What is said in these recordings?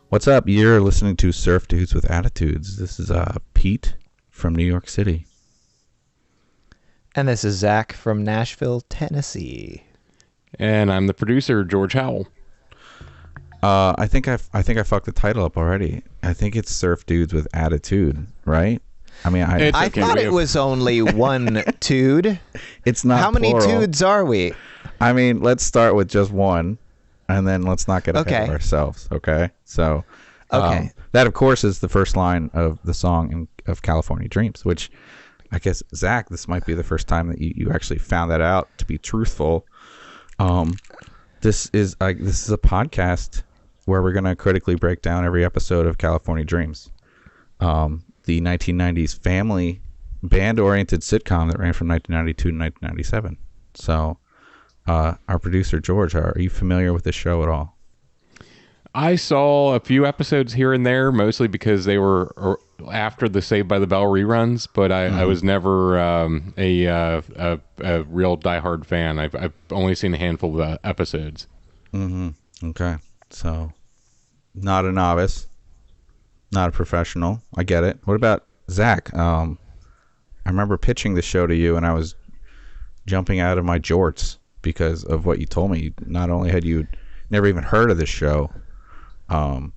What's up? You're listening to Surf Dudes with Attitudes. This is Pete from New York City. And this is Zach from Nashville, Tennessee. And I'm the producer, George Howell. I think I fucked the title up already. I think it's Surf Dudes with Attitude, right? I mean, I thought it was only one tude. It's not. How many plural. tudes are we? I mean, let's start with just one, and then let's not get ahead of ourselves. Okay. So, that of course is the first line of the song of California Dreams, which I guess Zach, this might be the first time that you actually found that out. To be truthful, this is a podcast where we're gonna critically break down every episode of California Dreams, the 1990s family band-oriented sitcom that ran from 1992 to 1997. So, our producer George, are you familiar with this show at all? I saw a few episodes here and there, mostly because they were after the Saved by the Bell reruns, but I was never a real diehard fan. I've only seen a handful of episodes. Okay, so not a novice, not a professional. I get it. What about Zach? I remember pitching the show to you, and I was jumping out of my jorts because of what you told me. Not only had you never even heard of this show, you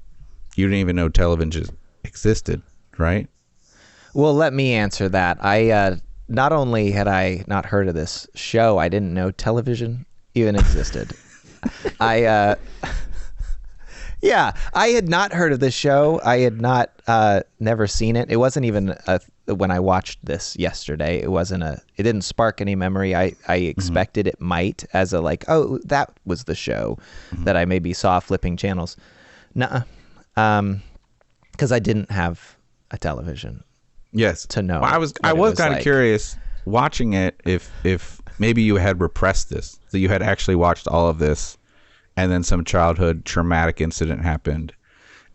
didn't even know television existed, right? Well, let me answer that. I not only had I not heard of this show, I didn't know television even existed. I had not heard of this show. I had not never seen it. It wasn't even when I watched this yesterday. It didn't spark any memory. I expected it might, as a like, oh, that was the show that I maybe saw flipping channels. Nuh-uh. Because I didn't have a television. Yes. To know. Well, I was kind of curious watching it if maybe you had repressed this, that you had actually watched all of this, and then some childhood traumatic incident happened,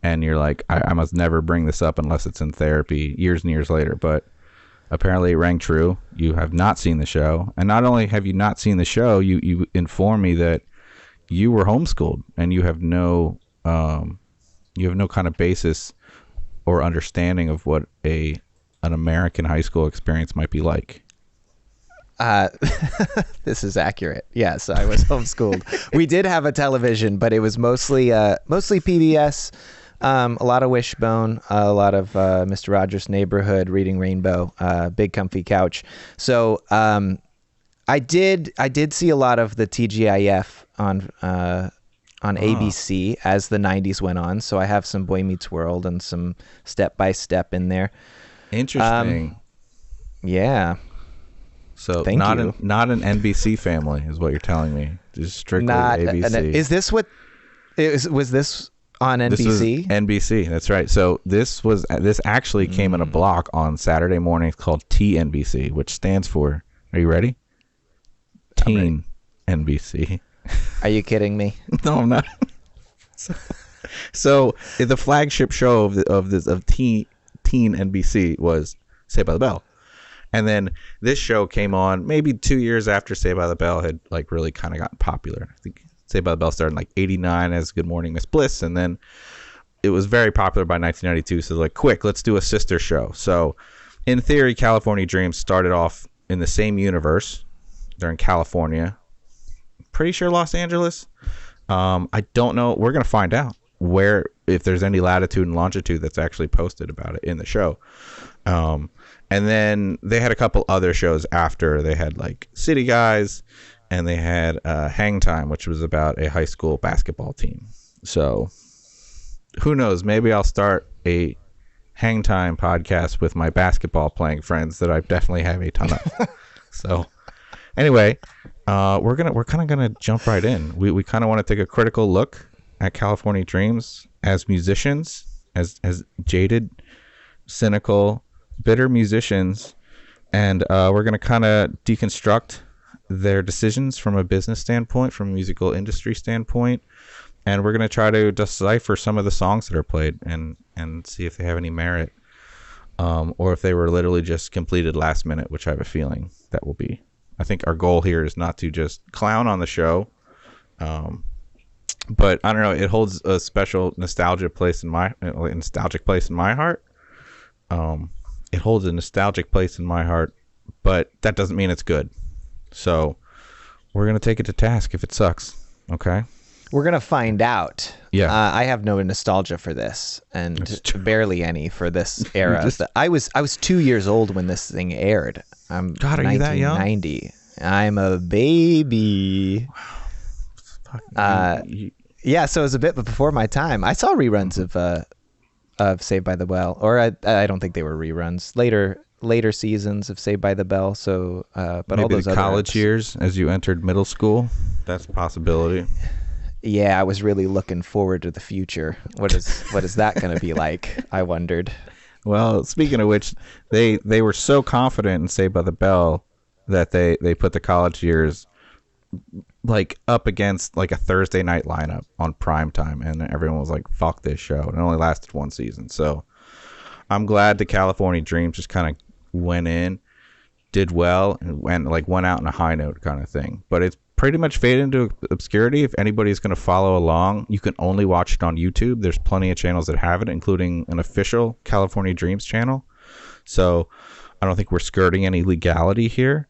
and you're like, I must never bring this up unless it's in therapy years and years later. But apparently it rang true. You have not seen the show, and not only have you not seen the show, you inform me that you were homeschooled, and you have no kind of basis or understanding of what an American high school experience might be like. This is accurate. Yes, I was homeschooled. We did have a television, but it was mostly PBS, a lot of Wishbone, a lot of Mr. Rogers' Neighborhood, Reading Rainbow, Big Comfy Couch. So I did see a lot of the TGIF on ABC as the 90s went on. So I have some Boy Meets World and some Step by Step in there. Interesting. Yeah. So not an NBC family is what you're telling me. Just strictly ABC. Is this what was this on NBC? This was NBC. That's right. So this actually came in a block on Saturday mornings called TNBC, which stands for, are you ready? Teen NBC. Are you kidding me? No, I'm not. So the flagship show of Teen NBC was Saved by the Bell. And then this show came on maybe 2 years after Saved by the Bell had like really kind of gotten popular. I think Saved by the Bell started in like 89 as Good Morning Miss Bliss, and then it was very popular by 1992. So like, quick, let's do a sister show. So in theory, California Dreams started off in the same universe. They're in California. Pretty sure Los Angeles. I don't know. We're gonna find out if there's any latitude and longitude that's actually posted about it in the show. And then they had a couple other shows after. They had like City Guys, and they had Hang Time, which was about a high school basketball team. So who knows? Maybe I'll start a Hang Time podcast with my basketball playing friends that I definitely have a ton of. So anyway, we're kind of gonna jump right in. We kind of want to take a critical look at California Dreams as musicians, as jaded, cynical, bitter musicians, and we're going to kind of deconstruct their decisions from a business standpoint, from a musical industry standpoint, and we're going to try to decipher some of the songs that are played and see if they have any merit, or if they were literally just completed last minute, which I have a feeling that will be. I think our goal here is not to just clown on the show, but I don't know. It holds a special nostalgic place in my heart. It holds a nostalgic place in my heart, but that doesn't mean it's good. So we're gonna take it to task if it sucks. Okay. We're gonna find out. Yeah. I have no nostalgia for this, and barely any for this era. I was 2 years old when this thing aired. I'm God, are you that young? 1990. I'm a baby. Yeah, so it was a bit before my time. I saw reruns of Saved by the Bell, or I don't think they were reruns. Later seasons of Saved by the Bell. So, but maybe all those the other college years as you entered middle school. That's a possibility. Yeah, I was really looking forward to the future. What is that going to be like? I wondered. Well, speaking of which, they were so confident in Saved by the Bell that they put the college years like up against like a Thursday night lineup on prime time, and everyone was like, "Fuck this show!" And it only lasted one season, so I'm glad the California Dreams just kind of went in, did well, and went out on a high note kind of thing. But it's pretty much faded into obscurity. If anybody's going to follow along, you can only watch it on YouTube. There's plenty of channels that have it, including an official California Dreams channel. So I don't think we're skirting any legality here.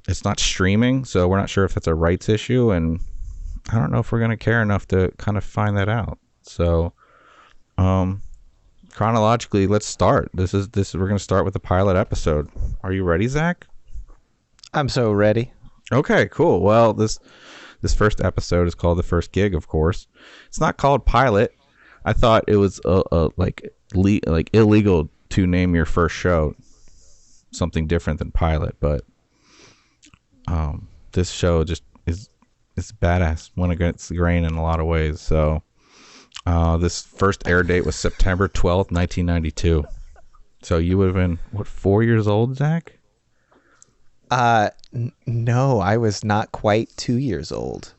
It's not streaming, so we're not sure if that's a rights issue, and I don't know if we're going to care enough to kind of find that out. So chronologically, let's start. We're going to start with the pilot episode. Are you ready, Zach? I'm so ready. Okay, cool. Well, this first episode is called The First Gig, of course. It's not called pilot. I thought it was like illegal to name your first show something different than pilot, but this show just is badass when it gets the grain in a lot of ways. So this first air date was September 12th, 1992. So you would have been, what, 4 years old, Zach? No, I was not quite 2 years old.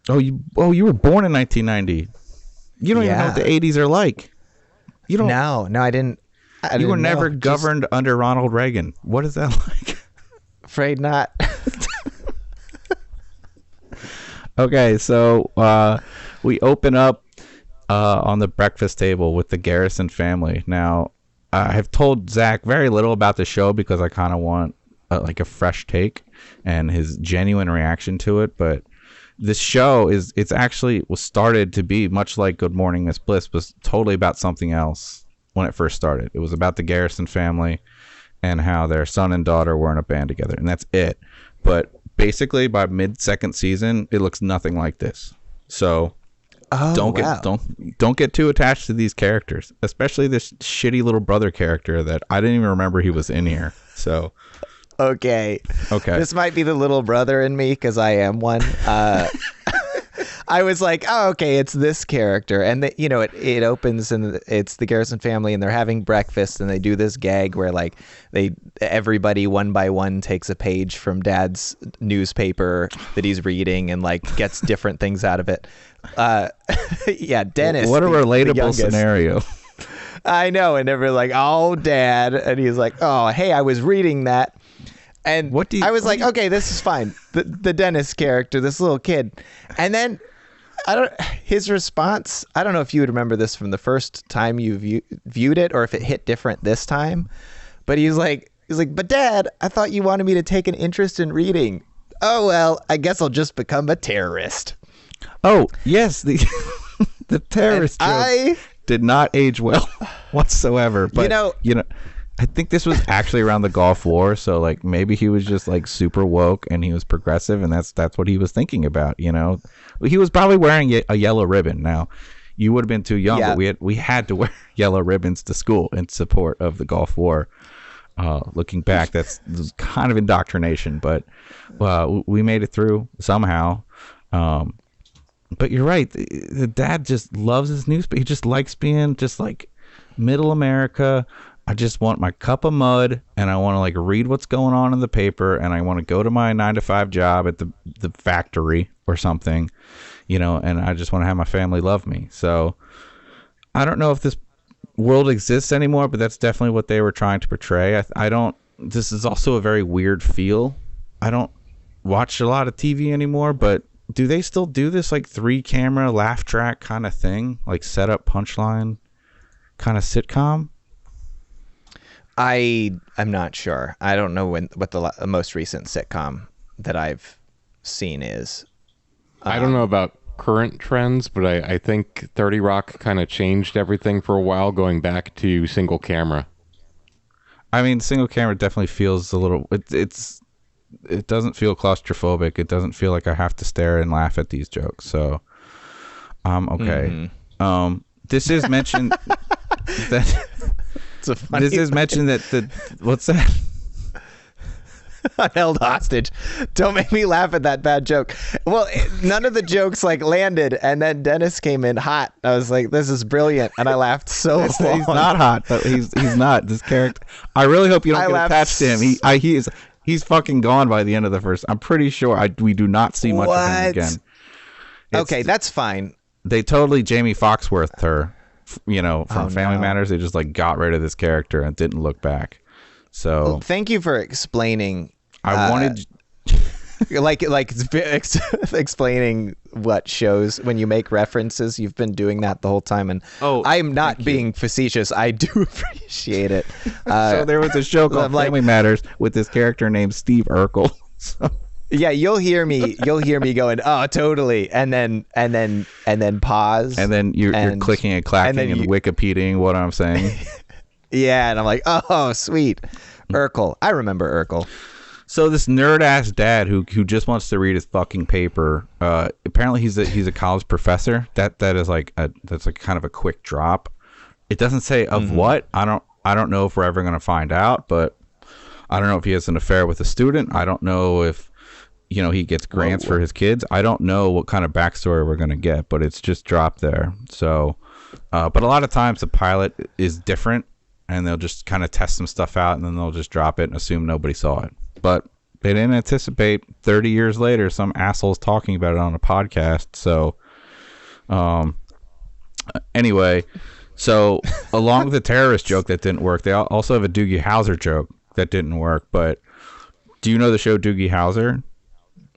Oh, you were born in 1990. You don't even know what the 80s are like. You don't. No, I didn't. You were never governed under Ronald Reagan. What is that like? Afraid not. Okay, so we open up on the breakfast table with the Garrison family. Now, I have told Zach very little about the show because I kind of want like a fresh take and his genuine reaction to it. But this show was started to be much like Good Morning Miss Bliss, was totally about something else when it first started. It was about the Garrison family and how their son and daughter were in a band together, and that's it. But basically, by mid-second season, it looks nothing like this. So don't get too attached to these characters, especially this shitty little brother character that I didn't even remember he was in here. So okay, this might be the little brother in me because I am one. I was like, oh, okay, it's this character, and it opens and it's the Garrison family, and they're having breakfast, and they do this gag where like everybody one by one takes a page from Dad's newspaper that he's reading and like gets different things out of it. Yeah, Dennis. What a relatable scenario. I know, and they're like, oh, Dad, and he's like, oh, hey, I was reading that. And I was like, okay, this is fine. The Dennis character, this little kid. And then his response, I don't know if you would remember this from the first time you viewed it or if it hit different this time. But he's like, but Dad, I thought you wanted me to take an interest in reading. Oh, well, I guess I'll just become a terrorist. Oh, yes. The terrorist joke did not age well whatsoever. But, I think this was actually around the Gulf War, so like maybe he was just like super woke and he was progressive, and that's what he was thinking about. He was probably wearing a yellow ribbon. Now, you would have been too young, but we had to wear yellow ribbons to school in support of the Gulf War. Looking back, that's kind of indoctrination, but we made it through somehow. But you're right, the dad just loves his newspaper. He just likes being just like middle America. I just want my cup of mud, and I want to like read what's going on in the paper, and I want to go to my 9-to-5 job at the factory or something, and I just want to have my family love me. So I don't know if this world exists anymore, but that's definitely what they were trying to portray. This is also a very weird feel. I don't watch a lot of TV anymore, but do they still do this like 3-camera laugh track kind of thing, like setup punchline kind of sitcom? I'm not sure. I don't know what the most recent sitcom that I've seen is. I don't know about current trends, but I think 30 Rock kind of changed everything for a while, going back to single camera. I mean, single camera definitely feels a little. It doesn't feel claustrophobic. It doesn't feel like I have to stare and laugh at these jokes. So, okay. Mm-hmm. This is mentioned that. This is mentioned that what's that? I'm held hostage. Don't make me laugh at that bad joke. Well, none of the jokes like landed, and then Dennis came in hot. I was like, "This is brilliant," and I laughed so long. He's not hot. But he's not this character. I really hope you don't get attached to him. He's fucking gone by the end of the first. I'm pretty sure we do not see much of him again. Okay, that's fine. They totally Jamie Foxworthed her. From Family Matters, they just like got rid of this character and didn't look back. So well, thank you for explaining. I wanted explaining what shows when you make references. You've been doing that the whole time, and I'm not being facetious. I do appreciate it. So there was a show called Family Matters with this character named Steve Urkel. So. Yeah, you'll hear me going, "Oh, totally," and then pause, and then you're clicking and clacking and Wikipediaing what I'm saying. Yeah, and I'm like, "Oh, sweet, Urkel." I remember Urkel. So this nerd ass dad who just wants to read his fucking paper. Apparently he's a college professor. That is that's like kind of a quick drop. It doesn't say of what. I don't know if we're ever gonna find out, but I don't know if he has an affair with a student. I don't know if he gets grants for his kids. I don't know what kind of backstory we're going to get, but it's just dropped there. So, but a lot of times the pilot is different and they'll just kind of test some stuff out and then they'll just drop it and assume nobody saw it. But they didn't anticipate 30 years later some assholes talking about it on a podcast. So, anyway, so along with the terrorist joke that didn't work, they also have a Doogie Howser joke that didn't work. But do you know the show Doogie Howser?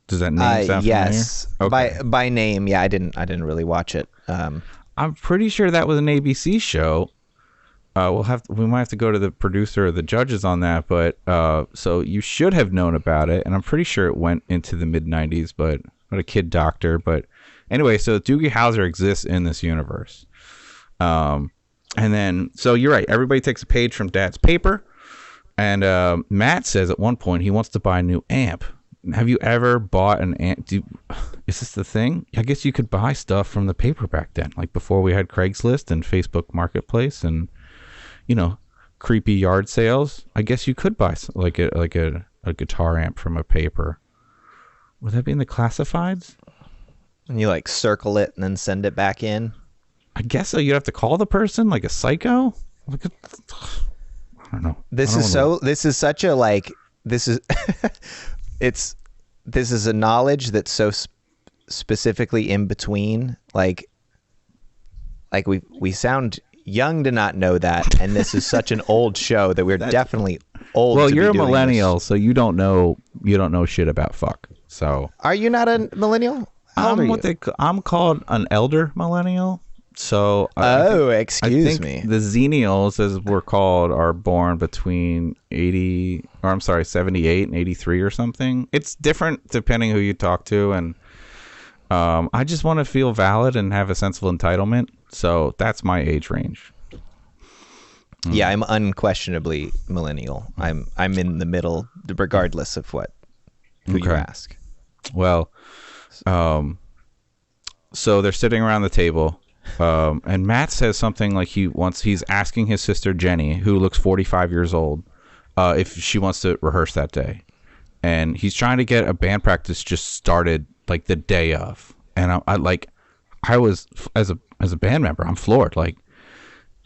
Does that name sound yes. familiar? Okay. By name, yeah. I didn't really watch it. I'm pretty sure that was an ABC show. We might have to go to the producer or the judges on that, but so you should have known about it, and I'm pretty sure it went into the mid '90s, but not a kid doctor. But anyway, so Doogie Howser exists in this universe, and then so you're right. Everybody takes a page from Dad's paper, and Matt says at one point he wants to buy a new amp. Have you ever bought an amp? Is this the thing? I guess you could buy stuff from the paper back then, like before we had Craigslist and Facebook Marketplace and creepy yard sales. I guess you could buy like a guitar amp from a paper. Would that be in the classifieds? And you like circle it and then send it back in. I guess so. You'd have to call the person like a psycho. I don't know. This is such a like. This is. This is a knowledge that's so specifically in between. Like we sound young to not know that, and this is such an old show that we're definitely old. Well, to you're be a doing millennial, this. so you don't know shit about fuck. So are you not a millennial? How old are you? I'm called an elder millennial. So excuse me. The Xennials, as we're called, are born between 78 and 83 or something. It's different depending who you talk to, and I just want to feel valid and have a sense of entitlement. So that's my age range. Yeah, I'm unquestionably millennial. I'm in the middle, regardless of who you ask. Well, so they're sitting around the table. And Matt says something like he's asking his sister Jenny, who looks 45 years old, if she wants to rehearse that day. And he's trying to get a band practice just started like the day of. And I was as a band member, I'm floored, like,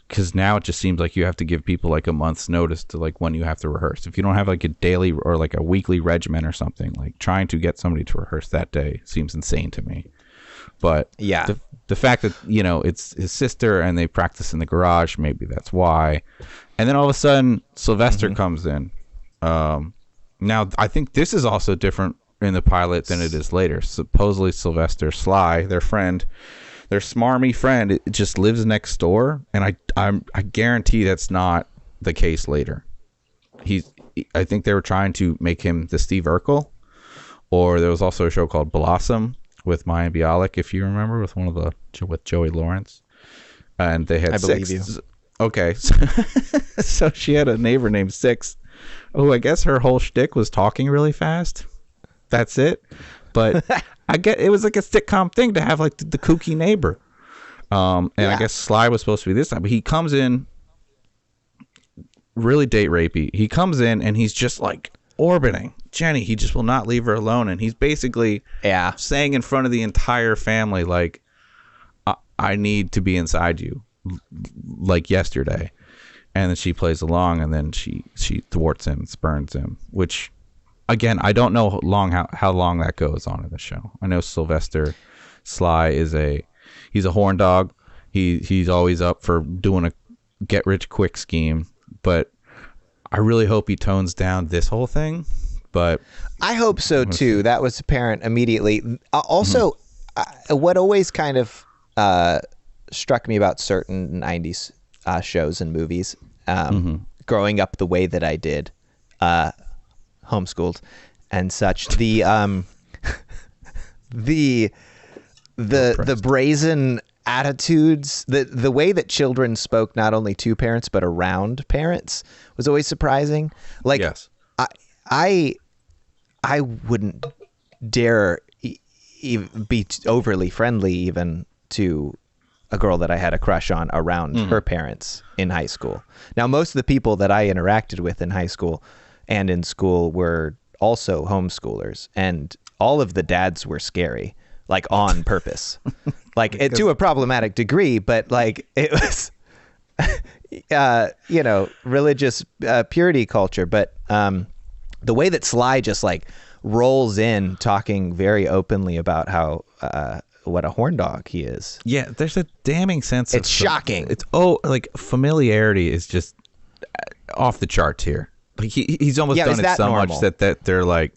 because now it just seems like you have to give people like a month's notice to like when you have to rehearse. If you don't have like a daily or like a weekly regimen or something, like trying to get somebody to rehearse that day seems insane to me. But yeah, the fact that it's his sister and they practice in the garage, maybe that's why. And then all of a sudden Sylvester comes in. Now I think this is also different in the pilot than it is later. Supposedly Sylvester Sly, their friend, their smarmy friend, it just lives next door, and I guarantee that's not the case later. I think they were trying to make him the Steve Urkel, or there was also a show called Blossom with Maya Bialik, if you remember, with Joey Lawrence, and they had I Six. believe you. Okay, so she had a neighbor named Six, who I guess her whole shtick was talking really fast. That's it. But I get it was like a sitcom thing to have like the kooky neighbor. And I guess Sly was supposed to be this time, but he comes in really date rapey. He comes in and he's just like orbiting Jenny. He just will not leave her alone, and he's basically saying in front of the entire family like, I need to be inside you, like yesterday. And then she plays along, and then she thwarts him, spurns him, which again, I don't know how long that goes on in the show. I know Sylvester Sly he's a horn dog. He's always up for doing a get rich quick scheme, but I really hope he tones down this whole thing. But I hope so too. That was apparent immediately. Also, what always kind of struck me about certain 90s shows and movies, growing up the way that I did, homeschooled and such, the brazen attitudes, the way that children spoke not only to parents but around parents was always surprising. Like, yes. I wouldn't dare be overly friendly even to a girl that I had a crush on around her parents in high school. Now, most of the people that I interacted with in high school and in school were also homeschoolers, and all of the dads were scary, like on purpose, like to a problematic degree, but like it was, religious purity culture. But the way that Sly just like rolls in talking very openly about how what a horn dog he is. Yeah, there's a damning sense. It's shocking. It's like familiarity is just off the charts here. Like he's almost done it so normal? much that they're like,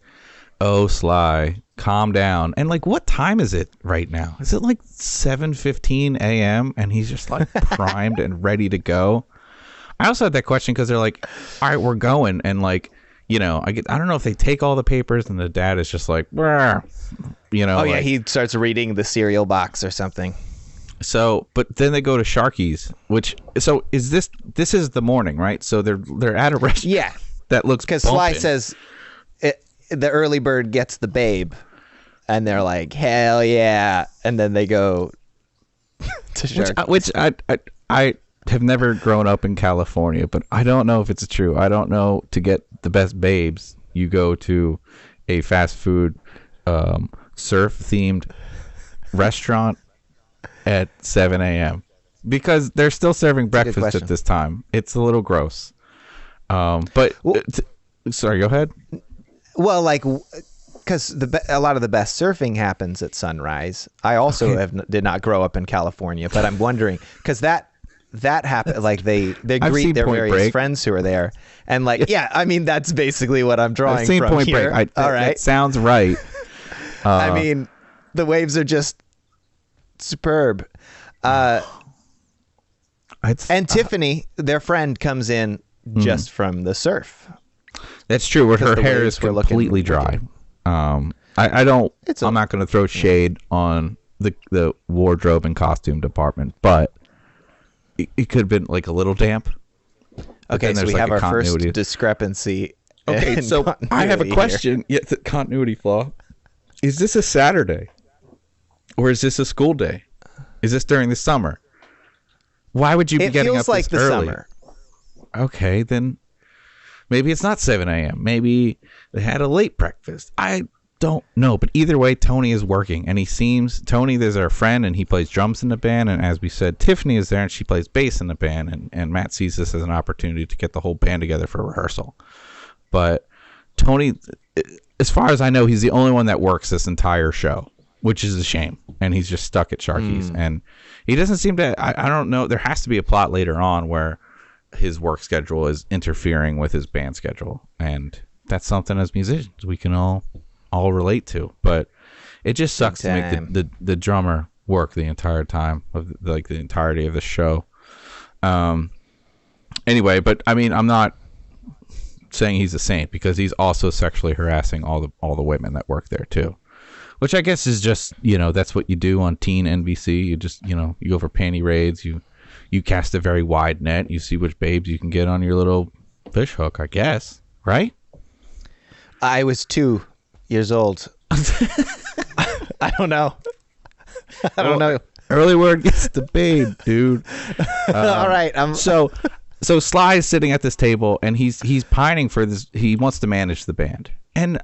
"Oh, Sly, calm down." And like, what time is it right now? Is it like 7:15 a.m. and he's just like primed and ready to go? I also had that question because they're like, "All right, we're going," and like, I don't know if they take all the papers and the dad is just like, "Brr," he starts reading the cereal box or something. So, but then they go to Sharky's, is this is the morning, right? So they're at a restaurant. Yeah, that looks because Sly says the early bird gets the babe, and they're like, hell yeah, and then they go to Sharky's. Which I have never grown up in California, but I don't know if it's true. I don't know, to get the best babes, you go to a fast food surf themed restaurant at 7 a.m. because they're still serving breakfast at this time. It's a little gross. Sorry, go ahead. Well, like, because a lot of the best surfing happens at sunrise. I also did not grow up in California, but I'm wondering, because that happened. Like they greet their various friends who are there, and like, I mean, that's basically what I'm drawing I've seen from Point here. Break. All right, that sounds right. I mean, the waves are just superb. And Tiffany, their friend, comes in just from the surf. That's true. Where her hair is completely dry. I'm not going to throw shade on the wardrobe and costume department, but it could have been like a little damp. Okay, so we have our first discrepancy. Okay, so I have a question. Yeah, the continuity flaw. Is this a Saturday? Or is this a school day? Is this during the summer? Why would you be getting up like this early? Summer. Okay, then maybe it's not 7 a.m. Maybe they had a late breakfast. I don't know. But either way, Tony is working. And Tony, there's our friend, and he plays drums in the band. And as we said, Tiffany is there, and she plays bass in the band. And Matt sees this as an opportunity to get the whole band together for rehearsal. But Tony, as far as I know, he's the only one that works this entire show, which is a shame. And he's just stuck at Sharky's. And he doesn't seem to, I don't know, there has to be a plot later on where his work schedule is interfering with his band schedule. And that's something as musicians we can all all relate to. But it just sucks to Big make the drummer work the entire time of like the entirety of the show. Anyway, but I mean, I'm not saying he's a saint, because he's also sexually harassing all the women that work there too, which I guess is just, that's what you do on teen NBC. You just, you go for panty raids, you cast a very wide net, you see which babes you can get on your little fish hook, I guess, right? I was 2 years old. I don't know. I don't know. Early word gets the babe, dude. All right. So Sly is sitting at this table, and he's pining for this. He wants to manage the band, and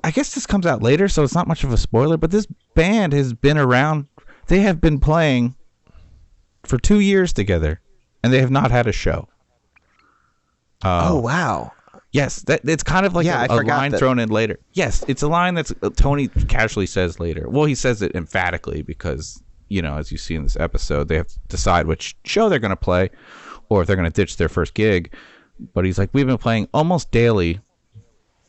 I guess this comes out later, so it's not much of a spoiler. But this band has been around. They have been playing for 2 years together, and they have not had a show. Oh wow. Yes, it's kind of like a line thrown in later. Yes, it's a line that's Tony casually says later. Well, he says it emphatically because, as you see in this episode, they have to decide which show they're going to play or if they're going to ditch their first gig. But he's like, we've been playing almost daily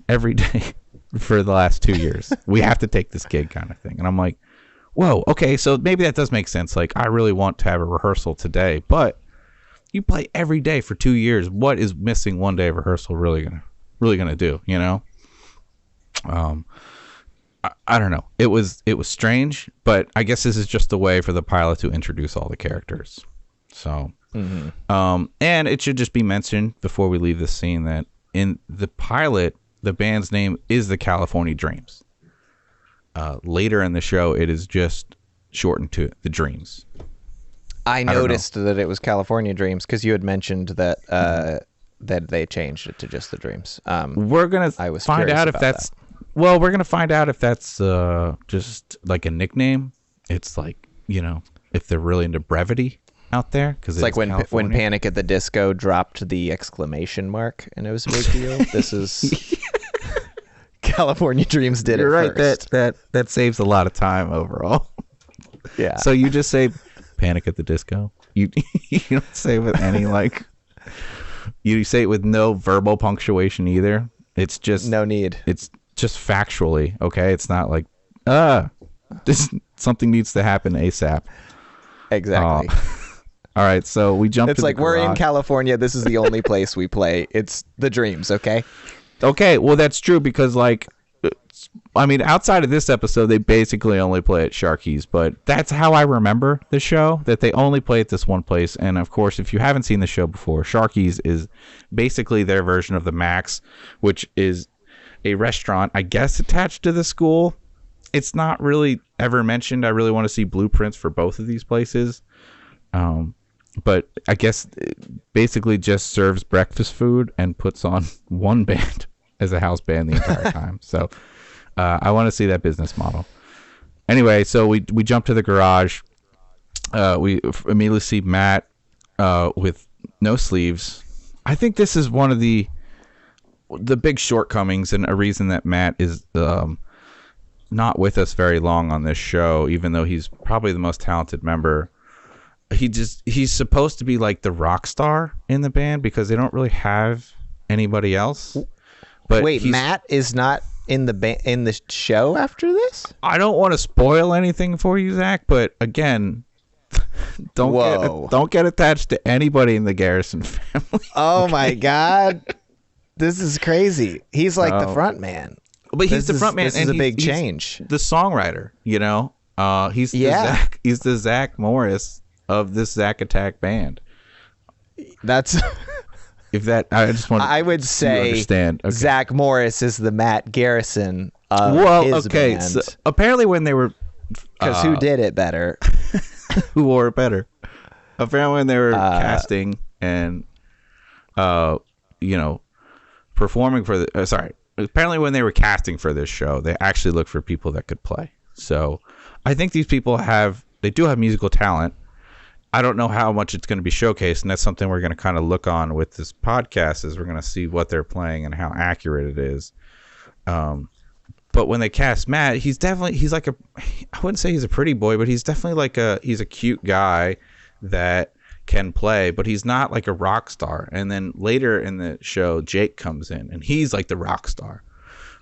every day for the last 2 years. We have to take this gig kind of thing. And I'm like, whoa, okay, so maybe that does make sense. Like, I really want to have a rehearsal today, but you play every day for 2 years. What is missing one day of rehearsal really gonna do? I don't know. It was strange, but I guess this is just a way for the pilot to introduce all the characters. So, and it should just be mentioned before we leave this scene that in the pilot, the band's name is the California Dreams. Later in the show, it is just shortened to the Dreams. I noticed that it was California Dreams because you had mentioned that that they changed it to just the Dreams. We're gonna find out if that's we're gonna find out if that's just like a nickname. It's like, if they're really into brevity out there, because it's like when Panic at the Disco dropped the exclamation mark and it was a big deal. This is California Dreams did You're it right. first. That saves a lot of time overall. Yeah. So you just say Panic at the Disco. You don't say it with any you say it with no verbal punctuation either. It's just no need. It's just factually, okay? It's not like something needs to happen ASAP. Exactly. All right, so we jump. It's like we're in California. This is the only place we play. It's the Dreams, okay? Okay, well that's true because outside of this episode, they basically only play at Sharky's, but that's how I remember the show, that they only play at this one place. And of course, if you haven't seen the show before, Sharky's is basically their version of the Max, which is a restaurant, I guess, attached to the school. It's not really ever mentioned. I really want to see blueprints for both of these places. But I guess it basically just serves breakfast food and puts on one band as a house band the entire time. So I want to see that business model. Anyway, so we jump to the garage. We immediately see Matt with no sleeves. I think this is one of the big shortcomings and a reason that Matt is not with us very long on this show, even though he's probably the most talented member. He's supposed to be like the rock star in the band because they don't really have anybody else. But wait, Matt is not in the show after this? I don't want to spoil anything for you, Zach, but again, don't get attached to anybody in the Garrison family. Oh my God, this is crazy. He's like the front man. But he's the front man. This is a big change. The songwriter, he's the Zach Morris of this Zach Attack band. That's if that I just want. I would say understand. Okay. Zach Morris is the Matt Garrison of his band. So apparently when they were, because who did it better? Who wore it better? Apparently when they were casting and performing for the apparently when they were casting for this show, they actually looked for people that could play. So I think these people do have musical talent. I don't know how much it's going to be showcased, and that's something we're going to kind of look on with this podcast, is we're going to see what they're playing and how accurate it is. But when they cast Matt, he's like I wouldn't say he's a pretty boy, but he's definitely he's a cute guy that can play, but he's not like a rock star. And then later in the show, Jake comes in and he's like the rock star.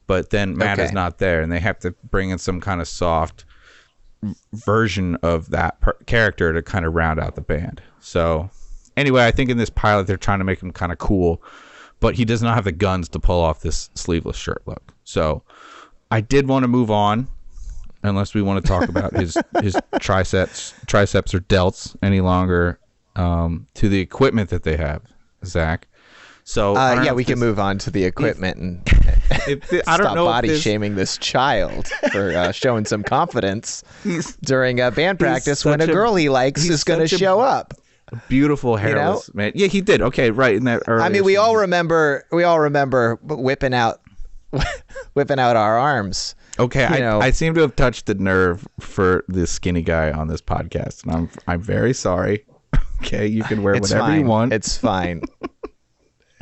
but then Matt is not there, and they have to bring in some kind of soft version of that character to kind of round out the band. So anyway, I think in this pilot they're trying to make him kind of cool, but he does not have the guns to pull off this sleeveless shirt look. So I did want to move on, unless we want to talk about his triceps or delts any longer, to the equipment that they have, Zach. So we can move on to the equipment and I don't stop know body shaming this child for showing some confidence during a band practice when a girl he likes is going to show up. Beautiful hairless man. Yeah, he did. Okay, right in that earlier. I mean, we all remember whipping out our arms. Okay, I seem to have touched the nerve for this skinny guy on this podcast, and I'm very sorry. Okay, you can wear whatever you want. It's fine.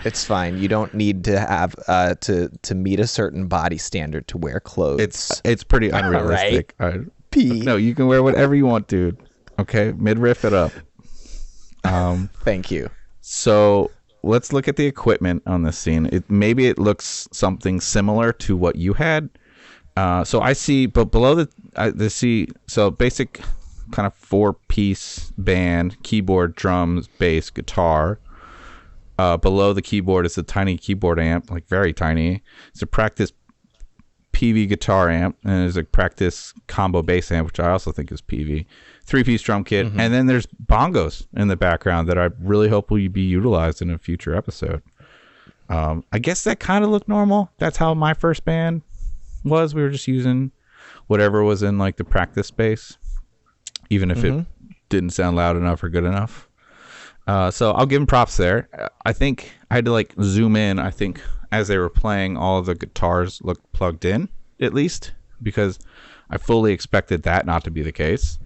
It's fine. You don't need to have to meet a certain body standard to wear clothes. It's pretty unrealistic. Right? No, you can wear whatever you want, dude. Okay, midriff it up. Thank you. So let's look at the equipment on this scene. Maybe it looks something similar to what you had. So I see, but below so basic kind of 4-piece band: keyboard, drums, bass, guitar. Below the keyboard is a tiny keyboard amp, like very tiny. It's a practice PV guitar amp, and there's a practice combo bass amp, which I also think is PV. 3-piece drum kit, and then there's bongos in the background that I really hope will be utilized in a future episode. I guess that kind of looked normal. That's how my first band was. We were just using whatever was in like the practice space, even if it didn't sound loud enough or good enough. So I'll give them props there. I think I had to like zoom in. I think as they were playing, all of the guitars looked plugged in, at least, because I fully expected that not to be the case.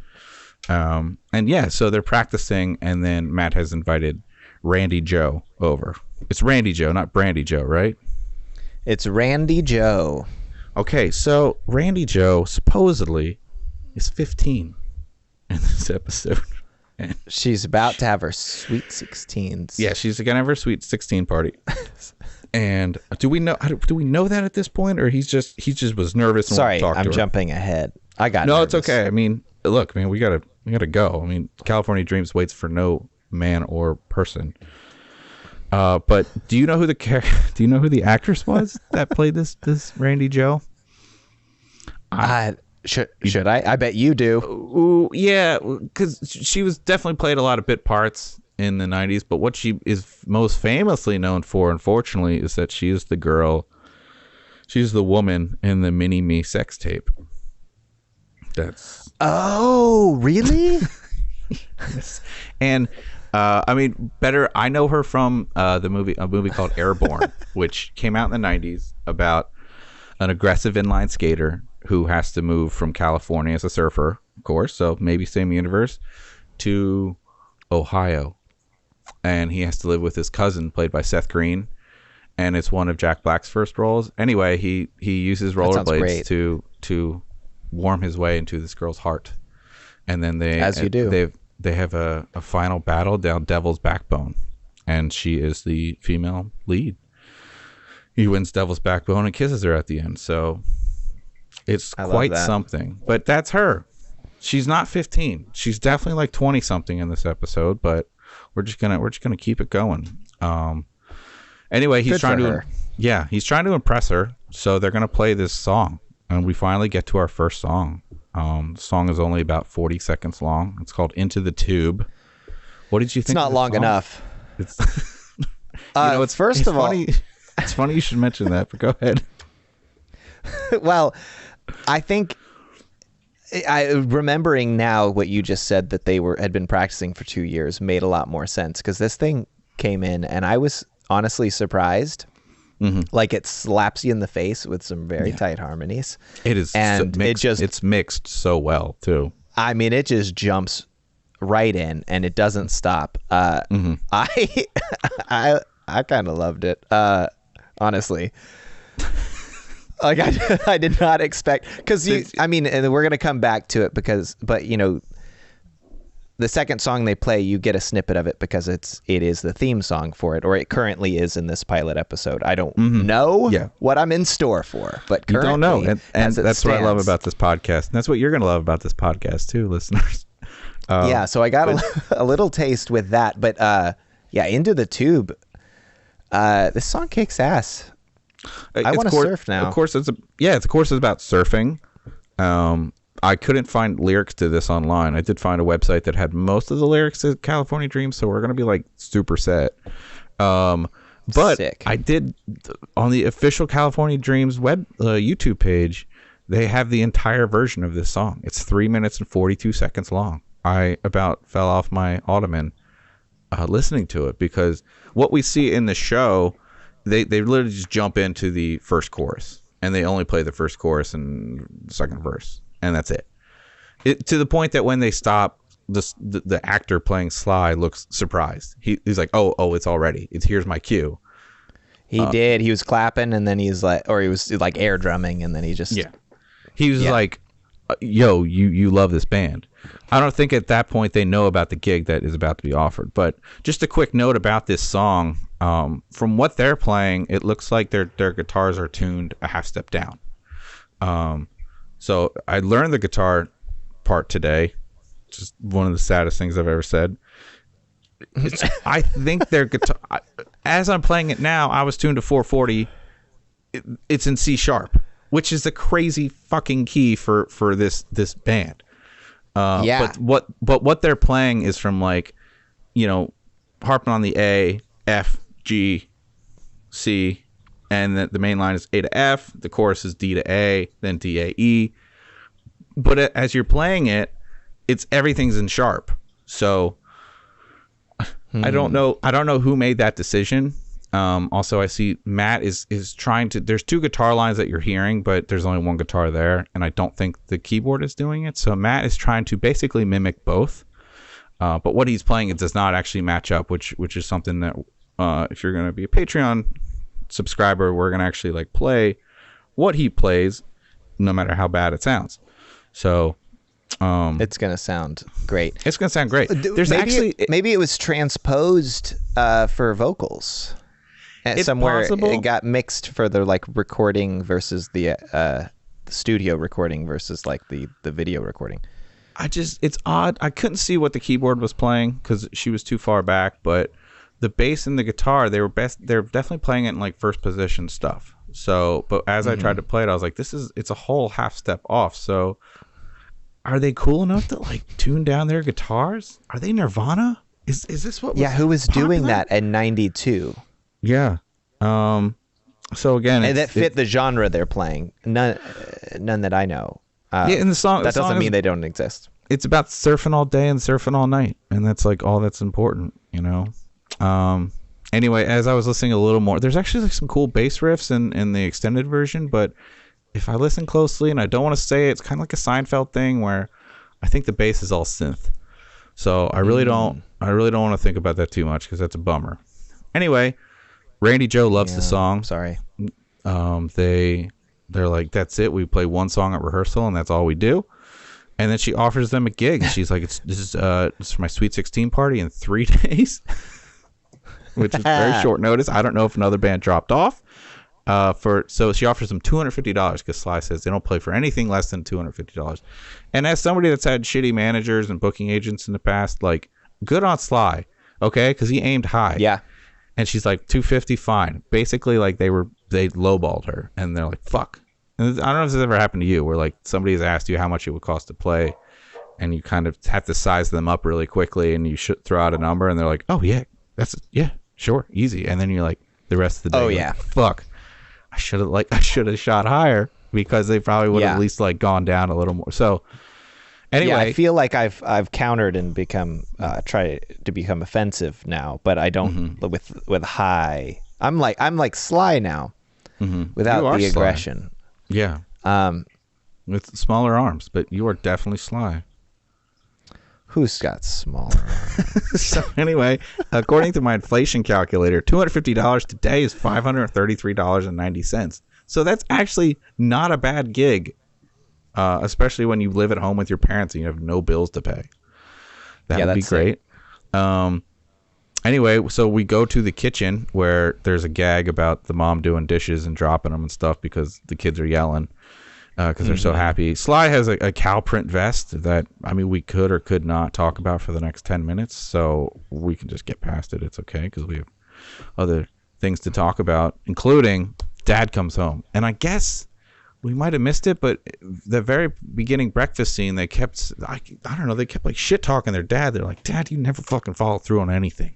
And yeah, so they're practicing, and then Matt has invited Randy Joe over. It's Randy Joe, not Brandy Joe, right? It's Randy Joe. Okay, so Randy Joe supposedly is 15 in this episode. She's about to have her sweet 16s. Yeah, she's gonna have her sweet 16 party. And do we know that at this point, or he just was nervous? And Sorry, talk to I'm her? Jumping ahead. I got no, nervous. It's okay. I mean, look, we gotta go. I mean, California Dreams waits for no man or person. But do you know who the actress was that played this Randy Joe? Should I? I bet you do. Ooh, yeah, because she was definitely played a lot of bit parts in the 90s, but what she is most famously known for, unfortunately, is that she is she's the woman in the Mini Me sex tape. Oh, really? Yes. And I mean, I know her from a movie called Airborne, which came out in the 90s about an aggressive inline skater who has to move from California as a surfer, of course, so maybe same universe, to Ohio. And he has to live with his cousin, played by Seth Green, and it's one of Jack Black's first roles. Anyway, he uses rollerblades to warm his way into this girl's heart. And then they have a final battle down Devil's Backbone, and she is the female lead. He wins Devil's Backbone and kisses her at the end, so it's quite something. But that's her. She's not 15. She's definitely like 20 something in this episode, but we're just gonna keep it going. Anyway, he's trying to impress her, so they're gonna play this song, and we finally get to our first song. The song is only about 40 seconds long. It's called Into the Tube. What did you think? It's not long enough. It's It's funny you should mention that, but go ahead. Well, I think remembering now what you just said, that they had been practicing for 2 years, made a lot more sense, because this thing came in and I was honestly surprised. Like, it slaps you in the face with some very tight harmonies. It is, and it's mixed so well too. I mean, it just jumps right in and it doesn't stop. I kind of loved it, honestly. Like, I did not expect, because and we're gonna come back to it, but the second song they play, you get a snippet of it because it is the theme song for it, or it currently is in this pilot episode. I don't know what I'm in store for, but currently, you don't know, and that's what I love stands. about this podcast. And that's what you're going to love about this podcast too, listeners. Yeah, so I got a little taste with that, but yeah, Into the Tube. This song kicks ass. I want to surf now. Of course, it's about surfing. I couldn't find lyrics to this online. I did find a website that had most of the lyrics to California Dreams, so we're gonna be like super set. But Sick. I did on the official California Dreams web YouTube page. They have the entire version of this song. It's 3 minutes and 42 seconds long. I about fell off my ottoman listening to it, because what we see in the show, they literally just jump into the first chorus and they only play the first chorus and the second verse, and that's it. To the point that when they stop, the actor playing Sly looks surprised. He's like, oh, it's already. Here's my cue. He did. He was clapping, and then he's like, or he was like air drumming, and then he just He was like, yo, you love this band. I don't think at that point they know about the gig that is about to be offered. But just a quick note about this song. From what they're playing, it looks like their guitars are tuned a half step down. So I learned the guitar part today. Just one of the saddest things I've ever said. I think their guitar, as I'm playing it now, I was tuned to 440. It's in C sharp, which is a crazy fucking key for this band. But what they're playing is from, like, harping on the A, F, G, C, and the main line is A to F. The chorus is D to A, then D, A, E. But as you're playing it, everything's in sharp. So I don't know who made that decision. Also, I see Matt is trying to. There's two guitar lines that you're hearing, but there's only one guitar there, and I don't think the keyboard is doing it. So Matt is trying to basically mimic both. But what he's playing, it does not actually match up, which is something that if you're going to be a Patreon subscriber, we're going to actually like play what he plays, no matter how bad it sounds. So it's gonna sound great. It's gonna sound great. There's maybe it was transposed for vocals. It's somewhere possible. It got mixed for the like recording versus the studio recording versus like the video recording. It's odd. I couldn't see what the keyboard was playing because she was too far back, but the bass and the guitar, they're definitely playing it in like first position stuff. So, but as I tried to play it, I was like, it's a whole half step off. So are they cool enough to like tune down their guitars? Are they Nirvana? Is this what was who was popular? doing that in 92? Yeah. So again, and that fit the genre they're playing. None that I know. In the song, that doesn't mean they don't exist. It's about surfing all day and surfing all night, and that's like all that's important, Anyway, as I was listening a little more, there's actually like some cool bass riffs in the extended version, but if I listen closely, and I don't want to say it's kind of like a Seinfeld thing where I think the bass is all synth. So I really don't want to think about that too much because that's a bummer. Anyway, Randy Joe loves the song. Sorry. They're like, that's it. We play one song at rehearsal and that's all we do. And then she offers them a gig, and she's like, this is for my Sweet 16 party in 3 days, which is very short notice. I don't know if another band dropped off. So she offers them $250 because Sly says they don't play for anything less than $250. And as somebody that's had shitty managers and booking agents in the past, like, good on Sly, okay, because he aimed high. Yeah. And she's like, $250, fine. Basically, like they lowballed her, and they're like, fuck. And I don't know if this ever happened to you, where like somebody has asked you how much it would cost to play, and you kind of have to size them up really quickly, and you should throw out a number, and they're like, oh yeah, sure, easy. And then you're like, the rest of the day, like, fuck. I should have shot higher, because they probably would have at least like gone down a little more. So anyway, I feel like I've countered and become try to become offensive now, but I don't with high. I'm like Sly now, without the aggression. Sly. Yeah. With smaller arms, but you are definitely Sly. Who's got smaller arms? So anyway, according to my inflation calculator, $250 today is $533.90. So that's actually not a bad gig, especially when you live at home with your parents and you have no bills to pay. That would be great. Anyway, so we go to the kitchen where there's a gag about the mom doing dishes and dropping them and stuff because the kids are yelling because they're so happy. Sly has a cow print vest that, I mean, we could or could not talk about for the next 10 minutes, so we can just get past it. It's okay because we have other things to talk about, including Dad comes home. And I guess we might have missed it, but the very beginning breakfast scene, they kept, I don't know, they kept like shit talking their dad. They're like, Dad, you never fucking follow through on anything.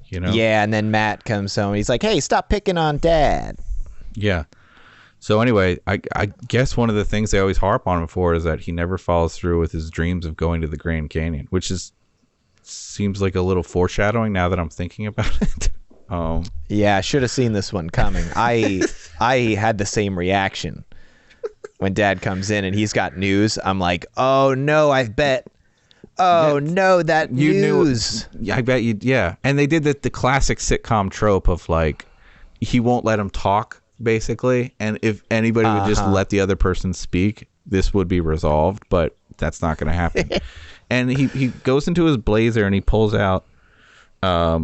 You know? Yeah, and then Matt comes home. He's like, hey, stop picking on Dad. Yeah. So anyway, I guess one of the things they always harp on him for is that he never follows through with his dreams of going to the Grand Canyon, which seems like a little foreshadowing now that I'm thinking about it. Yeah, I should have seen this one coming. I had the same reaction when Dad comes in and he's got news. I'm like, oh no, I bet. Oh no, that news. Yeah, I bet you. Yeah, and they did the classic sitcom trope of like he won't let him talk, basically, and if anybody would just let the other person speak, this would be resolved. But that's not going to happen. And he goes into his blazer and he pulls out a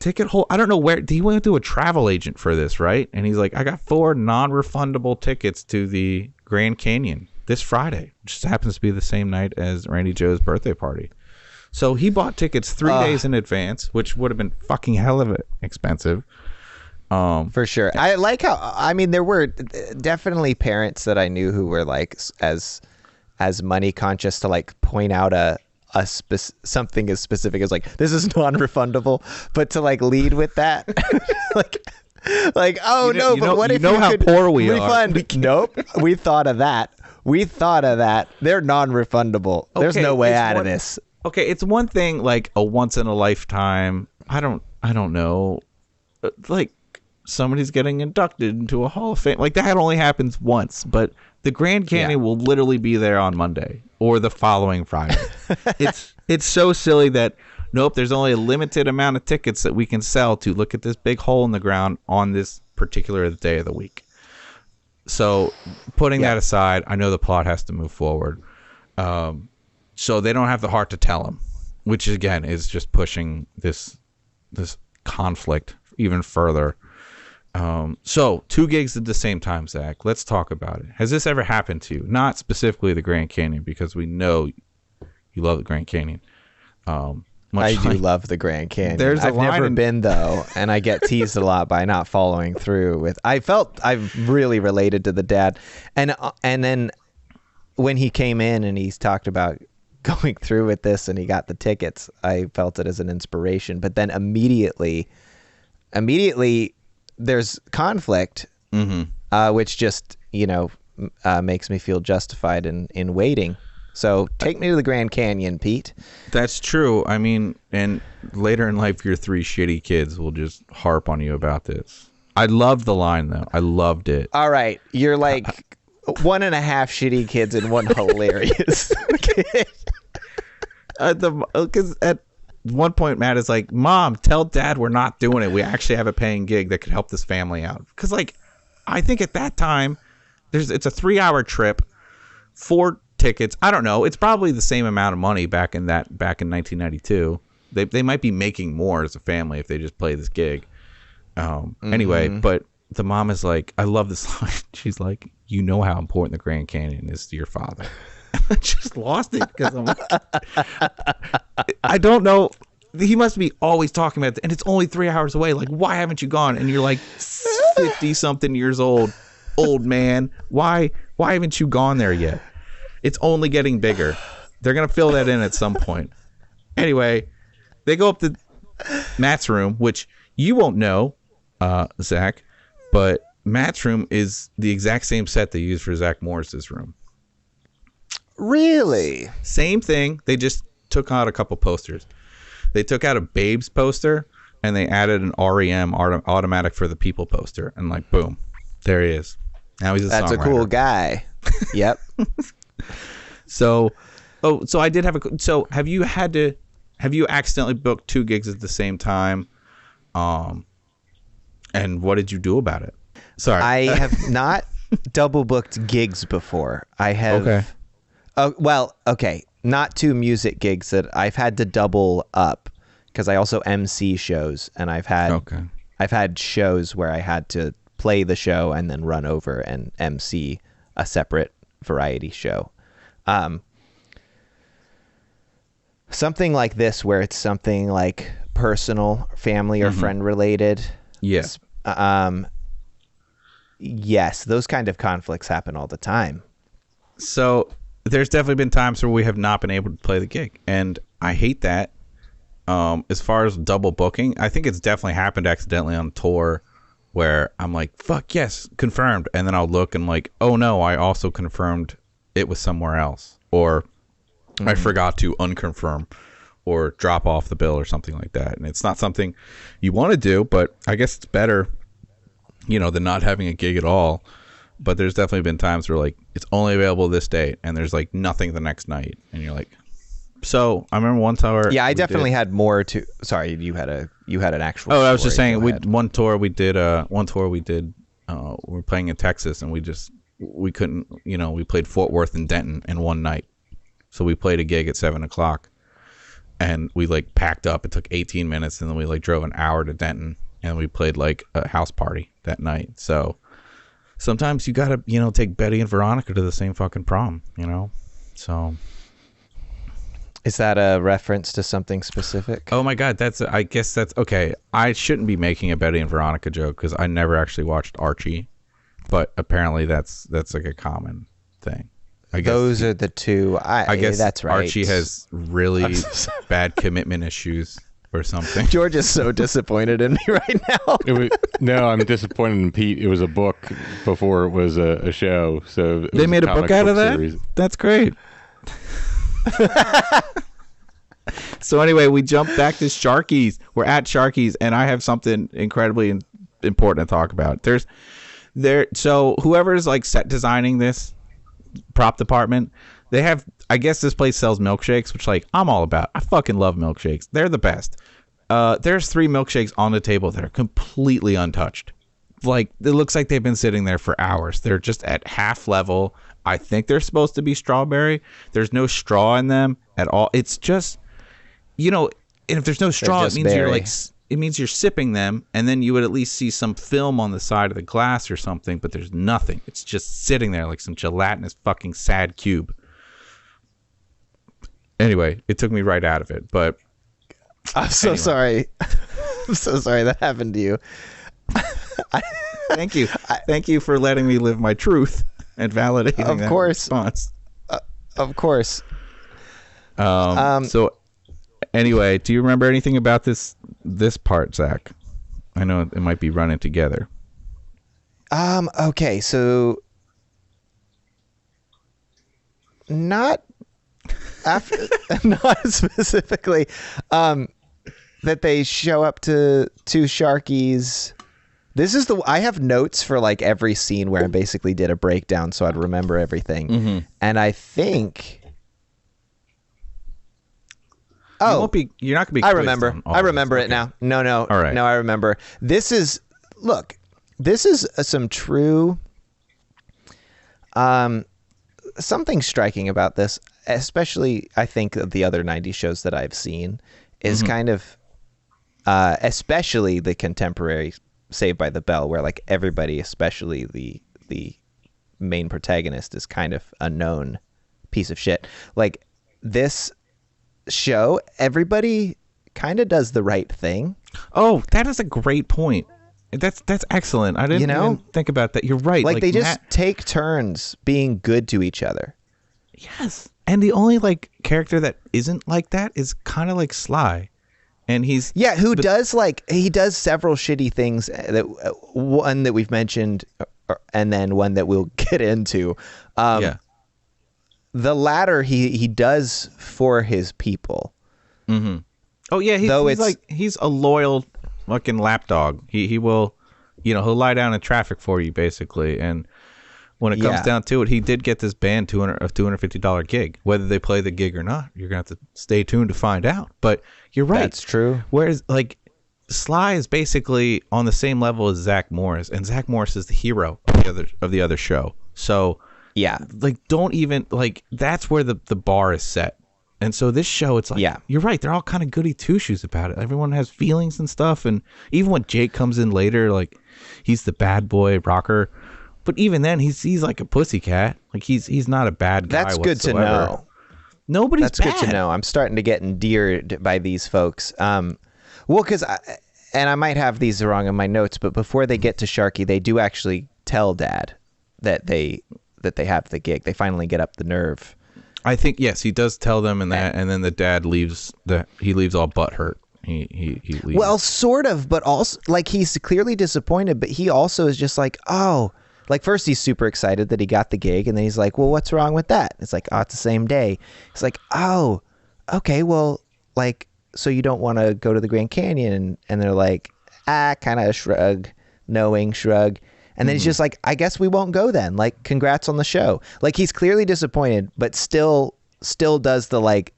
ticket hole. I don't know where. He went to a travel agent for this, right? And he's like, I got 4 non-refundable tickets to the Grand Canyon this Friday, which just happens to be the same night as Randy Joe's birthday party. So he bought tickets 3 days in advance, which would have been fucking hell of it expensive. For sure. I like how, I mean, there were definitely parents that I knew who were like as money conscious to like point out something as specific as like, this is non-refundable, but to like lead with that, like, oh no, but what if you know how poor we refund? Are? Nope. We thought of that. They're non-refundable. Okay, there's no way out of this. Okay, it's one thing like a once in a lifetime. I don't know. Like somebody's getting inducted into a Hall of Fame. Like that only happens once, but the Grand Canyon will literally be there on Monday or the following Friday. It's so silly that nope, there's only a limited amount of tickets that we can sell to look at this big hole in the ground on this particular day of the week. So putting that aside, I know the plot has to move forward. So they don't have the heart to tell him, which again is just pushing this conflict even further. So 2 gigs at the same time, Zach. Let's talk about it. Has this ever happened to you? Not specifically the Grand Canyon, because we know you love the Grand Canyon. I do love the Grand Canyon. I've never been though, and I get teased a lot by not following through with. I've really related to the dad, and then when he came in and he's talked about going through with this and he got the tickets, I felt it as an inspiration. But then immediately there's conflict, which just makes me feel justified in waiting. So take me to the Grand Canyon, Pete. That's true. I mean, and later in life, your 3 shitty kids will just harp on you about this. I loved the line, though. I loved it. All right. You're like 1.5 shitty kids and 1 hilarious kid. Because at one point, Matt is like, Mom, tell Dad we're not doing it. We actually have a paying gig that could help this family out. Because, like, I think at that time, it's a 3-hour trip, 4 tickets. I don't know. It's probably the same amount of money back in 1992. They might be making more as a family if they just play this gig. Anyway, but the mom is like, I love this line. She's like, you know how important the Grand Canyon is to your father. I just lost it because I'm like, I don't know. He must be always talking about it, and it's only 3 hours away. Like, why haven't you gone? And you're like 50 something years old man. Why haven't you gone there yet? It's only getting bigger. They're going to fill that in at some point. Anyway, they go up to Matt's room, which you won't know, Zach, but Matt's room is the exact same set they used for Zach Morris's room. Really? Same thing. They just took out a couple posters. They took out a Babes poster, and they added an REM, Automatic for the People poster. And like, boom, there he is. Now he's a songwriter. That's a cool guy. Yep. So I did have so have you accidentally booked 2 gigs at the same time? And what did you do about it? Sorry. I have not double booked gigs before. I have. Okay. Oh, well, okay. not two music gigs that I've had to double up because I also MC shows, and I've had shows where I had to play the show and then run over and MC a separate variety show. Something like this, where it's something like personal, family, or friend related. Yes. Yes, those kind of conflicts happen all the time. So there's definitely been times where we have not been able to play the gig, and I hate that. As far as double booking, I think it's definitely happened accidentally on tour where I'm like, fuck yes, confirmed. And then I'll look and like, oh no, I also confirmed it was somewhere else. Or I forgot to unconfirm or drop off the bill or something like that. And it's not something you want to do, but I guess it's better, than not having a gig at all. But there's definitely been times where like it's only available this date and there's like nothing the next night. And you're like, so I remember one tour. Yeah, I definitely had more to. Sorry, you had an actual. Oh, I was just saying, one tour we did. We were playing in Texas, and we couldn't. We played Fort Worth and Denton in one night, so we played a gig at 7:00, and we like packed up. It took 18 minutes, and then we like drove an hour to Denton, and we played like a house party that night. So sometimes you gotta take Betty and Veronica to the same fucking prom. So. Is that a reference to something specific? Oh my God, I guess that's okay. I shouldn't be making a Betty and Veronica joke because I never actually watched Archie, but apparently that's like a common thing. I guess those are the two. I guess that's right. Archie has really bad commitment issues or something. George is so disappointed in me right now. I'm disappointed in Pete. It was a book before it was a show. So they made a book out of that? Series. That's great. So anyway, we jump back to Sharky's. We're at Sharky's, and I have something incredibly important to talk about. So whoever's like set designing this prop department, they have. I guess this place sells milkshakes, which like I'm all about. I fucking love milkshakes. They're the best. There's 3 milkshakes on the table that are completely untouched. Like it looks like they've been sitting there for hours. They're just at half level. I think they're supposed to be strawberry. There's no straw in them at all. It's just, and if there's no straw, it means you're sipping them, and then you would at least see some film on the side of the glass or something, but there's nothing. It's just sitting there like some gelatinous fucking sad cube. Anyway, it took me right out of it, but I'm so sorry. I'm so sorry that happened to you. Thank you. Thank you for letting me live my truth. And validating that response. Of course. So anyway, do you remember anything about this part, Zach? I know it might be running together. Okay, so not specifically that they show up to Sharky's. This is I have notes for like every scene where I basically did a breakdown so I'd remember everything. Mm-hmm. And I think you're not going to be I remember. I remember it now. No. All right. No, I remember. This is some true something striking about this, especially I think of the other 90s shows that I've seen is kind of especially the contemporary Saved by the Bell, where like everybody, especially the main protagonist, is kind of a known piece of shit. Like this show, everybody kind of does the right thing. Oh, that is a great point. That's excellent. I didn't even think about that. You're right. Like they just take turns being good to each other. Yes, and the only like character that isn't like that is kind of like Sly. And he does several shitty things that one that we've mentioned and then one that we'll get into. The latter he does for his people. Mm-hmm. Oh yeah, he's a loyal fucking lapdog. He will, he'll lie down in traffic for you basically. And when it comes down to it, he did get this band $250 gig. Whether they play the gig or not, you're gonna have to stay tuned to find out. But you're right. That's true. Whereas like Sly is basically on the same level as Zach Morris, and Zach Morris is the hero of the other show. So yeah, like don't even like that's where the bar is set. And so this show, it's like, you're right. They're all kind of goody two shoes about it. Everyone has feelings and stuff. And even when Jake comes in later, like he's the bad boy rocker. But even then, he's like a pussycat. Like he's not a bad guy. That's good to know. Nobody's That's bad. good to know. I'm starting to get endeared by these folks. Well, because I might have these wrong in my notes, but before they get to Sharky, they do actually tell Dad that they have the gig. They finally get up the nerve. I think yes, he does tell them, and then the dad leaves. He leaves all butthurt. He leaves. Well, sort of, but also like he's clearly disappointed, but he also is just like, oh, like first he's super excited that he got the gig, and then he's like, well, what's wrong with that? It's like, oh, it's the same day. It's like, oh, okay, well, like, so you don't want to go to the Grand Canyon, and they're like, kind of shrug, knowing shrug. And then he's just like, I guess we won't go then. Like, congrats on the show. Like, he's clearly disappointed, but still does the, like,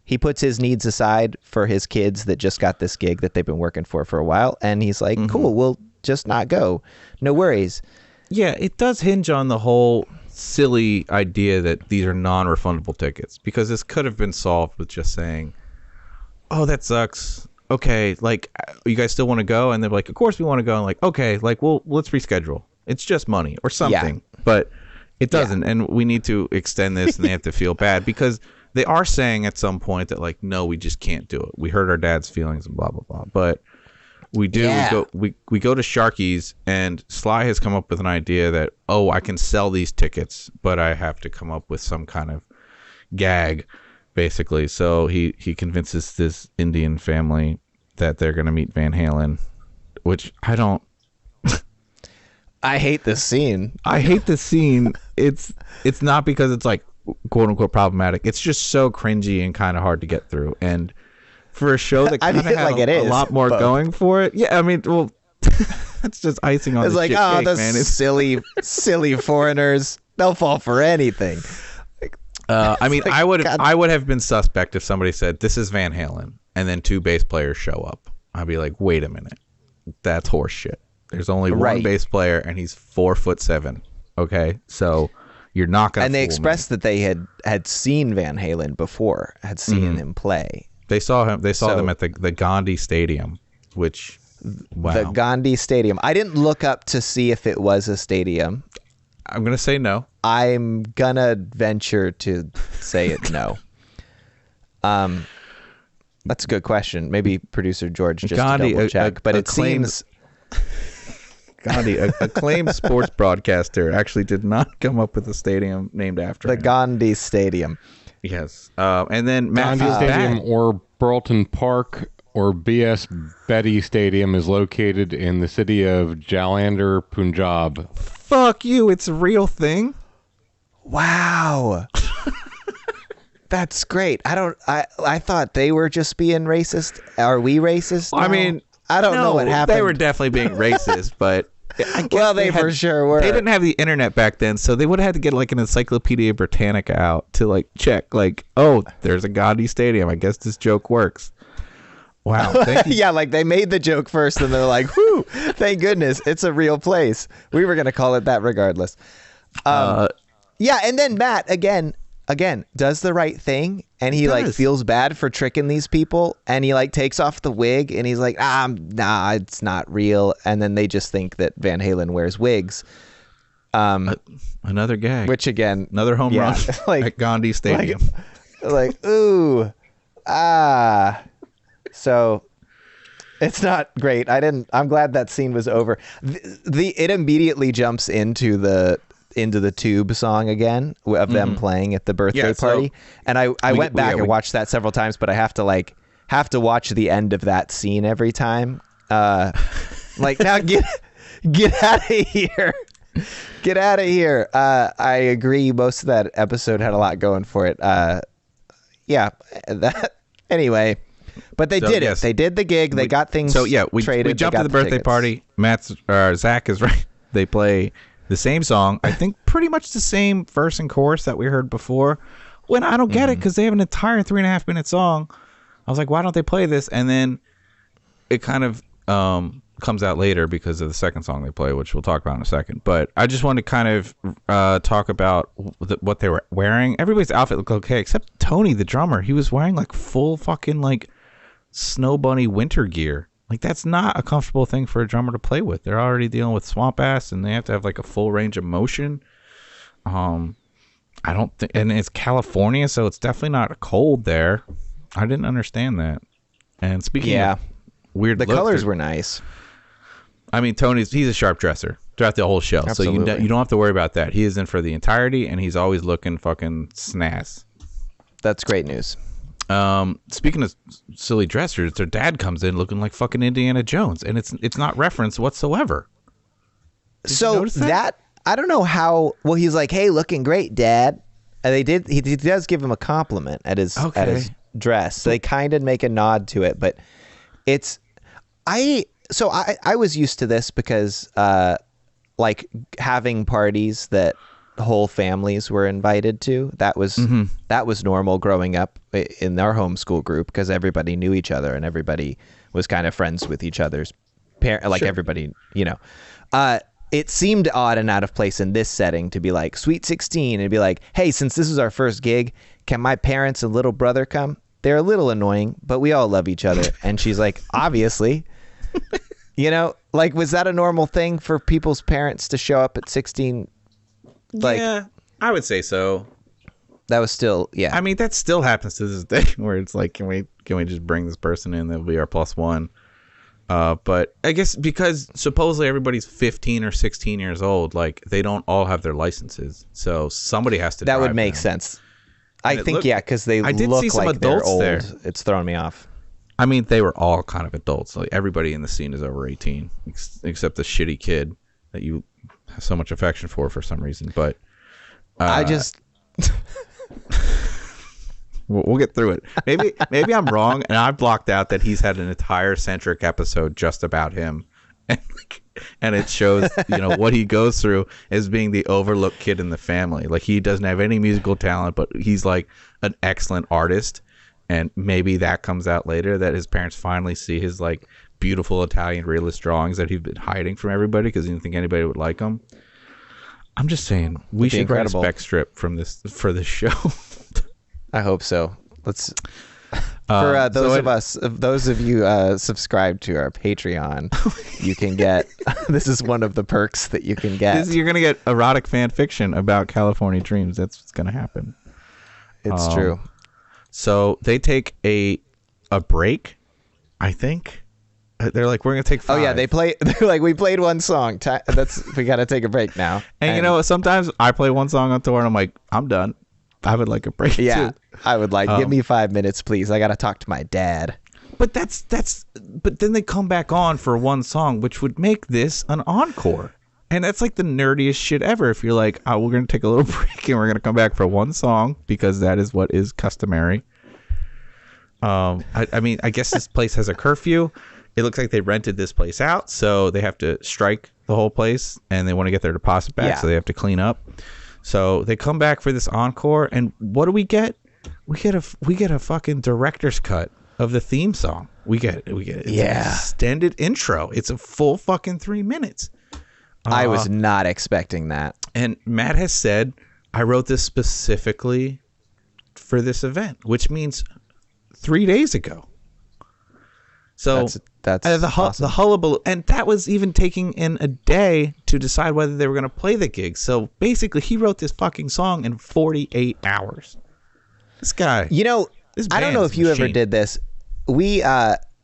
he puts his needs aside for his kids that just got this gig that they've been working for a while. And he's like, cool, we'll just not go. No worries. Yeah, it does hinge on the whole silly idea that these are non-refundable tickets, because this could have been solved with just saying, oh, that sucks. Okay, like, you guys still want to go? And they're like, of course we want to go. And like, okay, like, well, let's reschedule. It's just money or something. Yeah. But it doesn't. Yeah. And we need to extend this, and they have to feel bad because they are saying at some point that, like, no, we just can't do it. We hurt our dad's feelings and blah, blah, blah. But we do. Yeah. We go to Sharky's, and Sly has come up with an idea that, oh, I can sell these tickets, but I have to come up with some kind of gag, basically. So he convinces this Indian family that they're going to meet Van Halen, which I don't. I hate this scene. I hate this scene. It's not because it's like quote unquote problematic. It's just so cringy and kind of hard to get through. And for a show that kind of had like a lot more going for it, yeah. I mean, well, that's just icing on. It's the like, shit oh, cake, those man. It's silly foreigners. They'll fall for anything. I mean, I would have been suspect if somebody said this is Van Halen and then two bass players show up. I'd be like, wait a minute, that's horse shit. There's only one bass player and he's 4'7". Okay, so you're not gonna. And they expressed that they had seen Van Halen before, had seen him play. They saw him. They saw them at the Gandhi Stadium, which wow. The Gandhi Stadium. I didn't look up to see if it was a stadium. I'm gonna say no. I'm gonna venture to say it no. That's a good question. Maybe producer George just Gandhi, double check, but it seems Gandhi, acclaimed sports broadcaster, actually did not come up with a stadium named after him. Gandhi Stadium. Yes, and then Gandhi Stadium or Burlton Park or B.S. Betty Stadium is located in the city of Jalandhar, Punjab. Fuck you! It's a real thing. Wow. That's great. I thought they were just being racist. Are we racist now? I mean, I don't know what happened. They were definitely being racist, but I guess they for sure were. They didn't have the internet back then, so they would have had to get like an Encyclopedia Britannica out to like check, like, oh, there's a Gandhi Stadium. I guess this joke works. Wow. Thank you. Yeah, like they made the joke first, and they're like, "Whoo! Thank goodness, it's a real place." We were gonna call it that regardless. Yeah, and then Matt again does the right thing, and he like feels bad for tricking these people, and he like takes off the wig, and he's like, nah, it's not real. And then they just think that Van Halen wears wigs. Another gag, which again, another home run like, at Gandhi Stadium. Like ooh, so it's not great. I'm glad that scene was over. It immediately jumps into the Tube song again of them playing at the birthday party. And I went back and watched that several times, but I have to watch the end of that scene every time. Like, now get out of here. Get out of here. I agree. Most of that episode had a lot going for it. Anyway, but they did it. They did the gig. They got things. So yeah, we jumped to the birthday party. Zach is right. They play the same song. I think pretty much the same verse and chorus that we heard before. When I don't get it, because they have an entire 3.5 minute song. I was like, why don't they play this? And then it kind of comes out later because of the second song they play, which we'll talk about in a second. But I just want to kind of talk about what they were wearing. Everybody's outfit looked okay, except Tony, the drummer. He was wearing like full fucking like Snow Bunny winter gear. Like, that's not a comfortable thing for a drummer to play with. They're already dealing with swamp ass, and they have to have like a full range of motion. I don't think, and it's California, so it's definitely not cold there. I didn't understand that. And speaking of weird, the colors were nice. I mean, he's a sharp dresser throughout the whole show, Absolutely. so you don't have to worry about that. He is in for the entirety, and he's always looking fucking snaz. That's great news. Speaking of silly dressers, their dad comes in looking like fucking Indiana Jones, and it's not referenced whatsoever. Did you notice that? I don't know how. Well, he's like, "Hey, looking great, Dad." And he does give him a compliment at his dress. So they kind of make a nod to it, but I was used to this because like having parties that whole families were invited to. That was normal growing up in our homeschool group because everybody knew each other and everybody was kind of friends with each other's parents. Like everybody, it seemed odd and out of place in this setting to be like Sweet 16 and be like, hey, since this is our first gig, can my parents and little brother come? They're a little annoying, but we all love each other. And she's like, obviously, like, was that a normal thing for people's parents to show up at 16? Like, yeah, I would say so. That was still, I mean, that still happens to this day where it's like, can we just bring this person in? That'll be our plus one. But I guess because supposedly everybody's 15 or 16 years old, like they don't all have their licenses, so somebody has to. That would make them. sense. I think because they I did look see some like they're adults old. there. It's throwing me off. I mean, they were all kind of adults. Like everybody in the scene is over 18, except the shitty kid that you have so much affection for some reason. But I just. We'll get through it. Maybe I'm wrong, and I blocked out that he's had an entire centric episode just about him, and it shows what he goes through as being the overlooked kid in the family. Like he doesn't have any musical talent, but he's like an excellent artist, and maybe that comes out later that his parents finally see his like beautiful Italian realist drawings that he'd been hiding from everybody because he didn't think anybody would like them. I'm just saying we should write a spec strip for this show. I hope so. Let's for those of you subscribed to our Patreon, you can get this is one of the perks that you can get. You're gonna get erotic fan fiction about California Dreams. That's what's gonna happen. It's true. So they take a break. I think they're like, we're gonna take 5. Oh yeah, they're like, we played one song. We gotta take a break now. And sometimes I play one song on tour and I'm like, I'm done. I would like a break too. I would like give me 5 minutes, please. I gotta talk to my dad. But but then they come back on for one song, which would make this an encore. And that's like the nerdiest shit ever. If you're like, oh, we're gonna take a little break and we're gonna come back for one song because that is what is customary. I mean, I guess this place has a curfew. It looks like they rented this place out, so they have to strike the whole place, and they want to get their deposit back, so they have to clean up. So they come back for this encore, and what do we get? We get a fucking director's cut of the theme song. We get an extended intro. It's a full fucking 3 minutes. I was not expecting that. And Matt has said, I wrote this specifically for this event, which means 3 days ago. So that's awesome. The hullabaloo, and that was even taking in a day to decide whether they were going to play the gig. So basically, he wrote this fucking song in 48 hours. This guy, I don't know if you ever did this. We,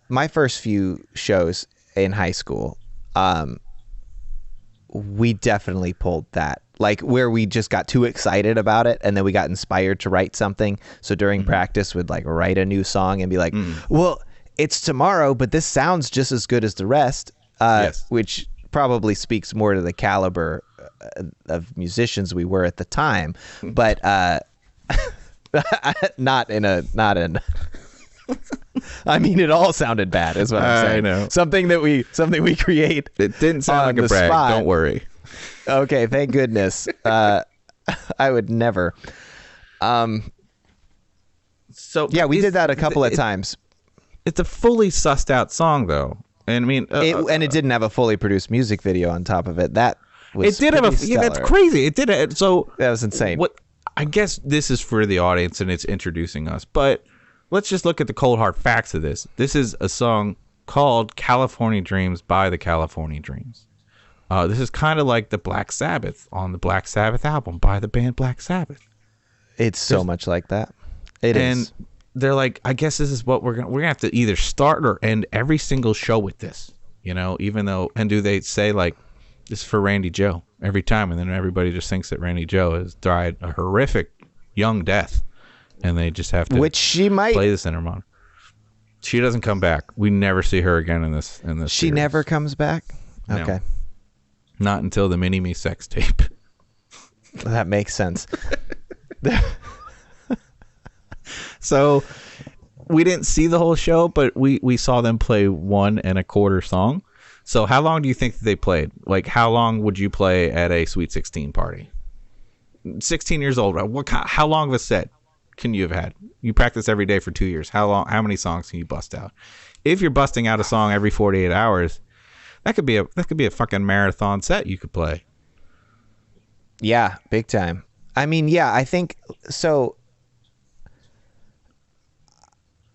my first few shows in high school, we definitely pulled that. Like where we just got too excited about it, and then we got inspired to write something. So during practice, we'd like write a new song and be like, well, it's tomorrow, but this sounds just as good as the rest, which probably speaks more to the caliber of musicians we were at the time, but not in. I mean, it all sounded bad, is what I'm saying. I know. Something we create. It didn't sound like a brag. Spot. Don't worry. Okay, thank goodness. I would never. So yeah, we did that a couple of times. It's a fully sussed out song, though. And I mean, and it didn't have a fully produced music video on top of it. That was it did have a pretty yeah, that's stellar. crazy. It did so That was insane. what I guess this is for the audience and it's introducing us, but let's just look at the cold hard facts of this. This is a song called California Dreams by the California Dreams. This is kind of like the Black Sabbath on the Black Sabbath album by the band Black Sabbath. It's so much like that. It is. And they're like, I guess this is what we're gonna have to either start or end every single show with this, even though, and do they say like, this is for Randy Joe every time, and then everybody just thinks that Randy Joe has died a horrific young death, and they just have to Which she might. play this in her mind. She doesn't come back. We never see her again in this She series. never comes back? No. Okay. Not until the Mini-Me sex tape. That makes sense. So we didn't see the whole show, but we saw them play 1 1/4 song. So how long do you think that they played? Like, how long would you play at a Sweet 16 party? 16 years old. How long of a set can you have had? You practice every day for 2 years. How many songs can you bust out? If you're busting out a song every 48 hours, that could be a fucking marathon set you could play. Yeah, big time. I mean, yeah, I think so.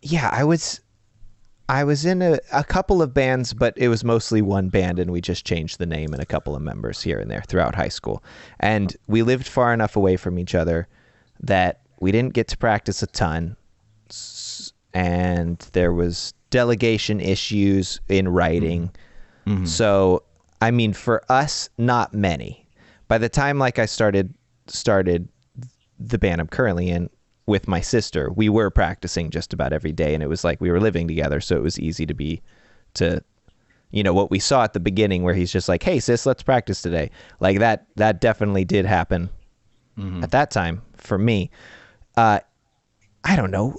Yeah, I was in a couple of bands, but it was mostly one band, and we just changed the name and a couple of members here and there throughout high school. And we lived far enough away from each other that we didn't get to practice a ton, and there was delegation issues in writing. Mm-hmm. So, I mean, for us, not many. By the time I started the band I'm currently in with my sister, we were practicing just about every day, and it was like we were living together, so it was easy to what we saw at the beginning where he's just like, hey sis, let's practice today. Like that definitely did happen at that time for me. I don't know,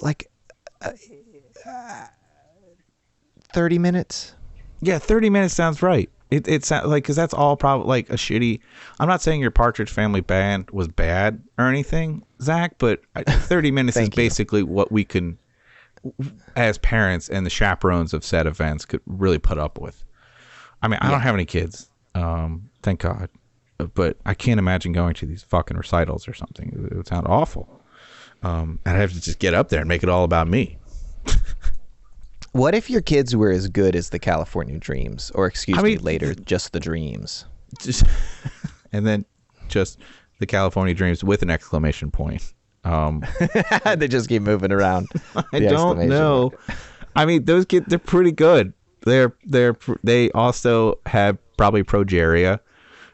30 minutes. Yeah, 30 minutes sounds right. It sounds like, because that's all probably like a shitty. I'm not saying your Partridge Family band was bad or anything, Zach, but 30 minutes is basically what we can, as parents and the chaperones of said events, could really put up with. I mean, I don't have any kids, thank God, but I can't imagine going to these fucking recitals or something. It would sound awful. I'd have to just get up there and make it all about me. What if your kids were as good as the California Dreams, or later, just the Dreams? And then just the California Dreams with an exclamation point. They just keep moving around. I don't know. I mean, those kids, they're pretty good. They also have probably progeria.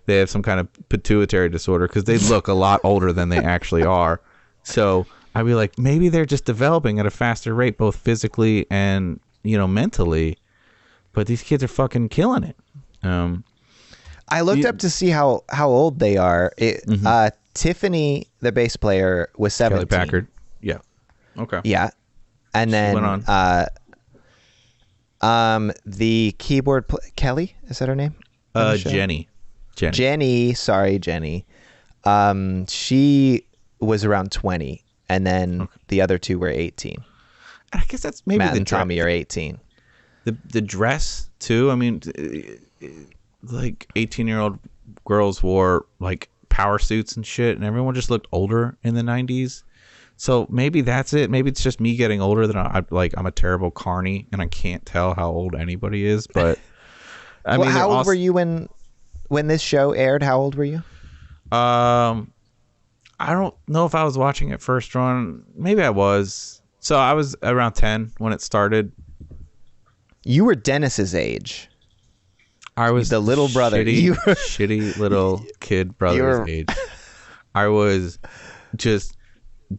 They have some kind of pituitary disorder because they look a lot older than they actually are. So I'd be like, maybe they're just developing at a faster rate, both physically and mentally. But these kids are fucking killing it. I looked up to see how old they are. Tiffany, the bass player, was 17. Kelly Packard. Yeah. Okay. Yeah. And then the keyboard Kelly, is that her name? Jenny. Sorry, Jenny. She was around 20, and then the other two were 18. I guess that's maybe Matt and Tommy are 18. The dress too. I mean, like 18-year-old girls wore like power suits and shit, and everyone just looked older in the 90s. So maybe that's it. Maybe it's just me getting older that I'm a terrible carny and I can't tell how old anybody is. But I mean, how old were you when this show aired? How old were you? I don't know if I was watching it first run. Maybe I was. So I was around 10 when it started. You were Dennis's age. I was the little brother. Shitty little kid brother's age. I was just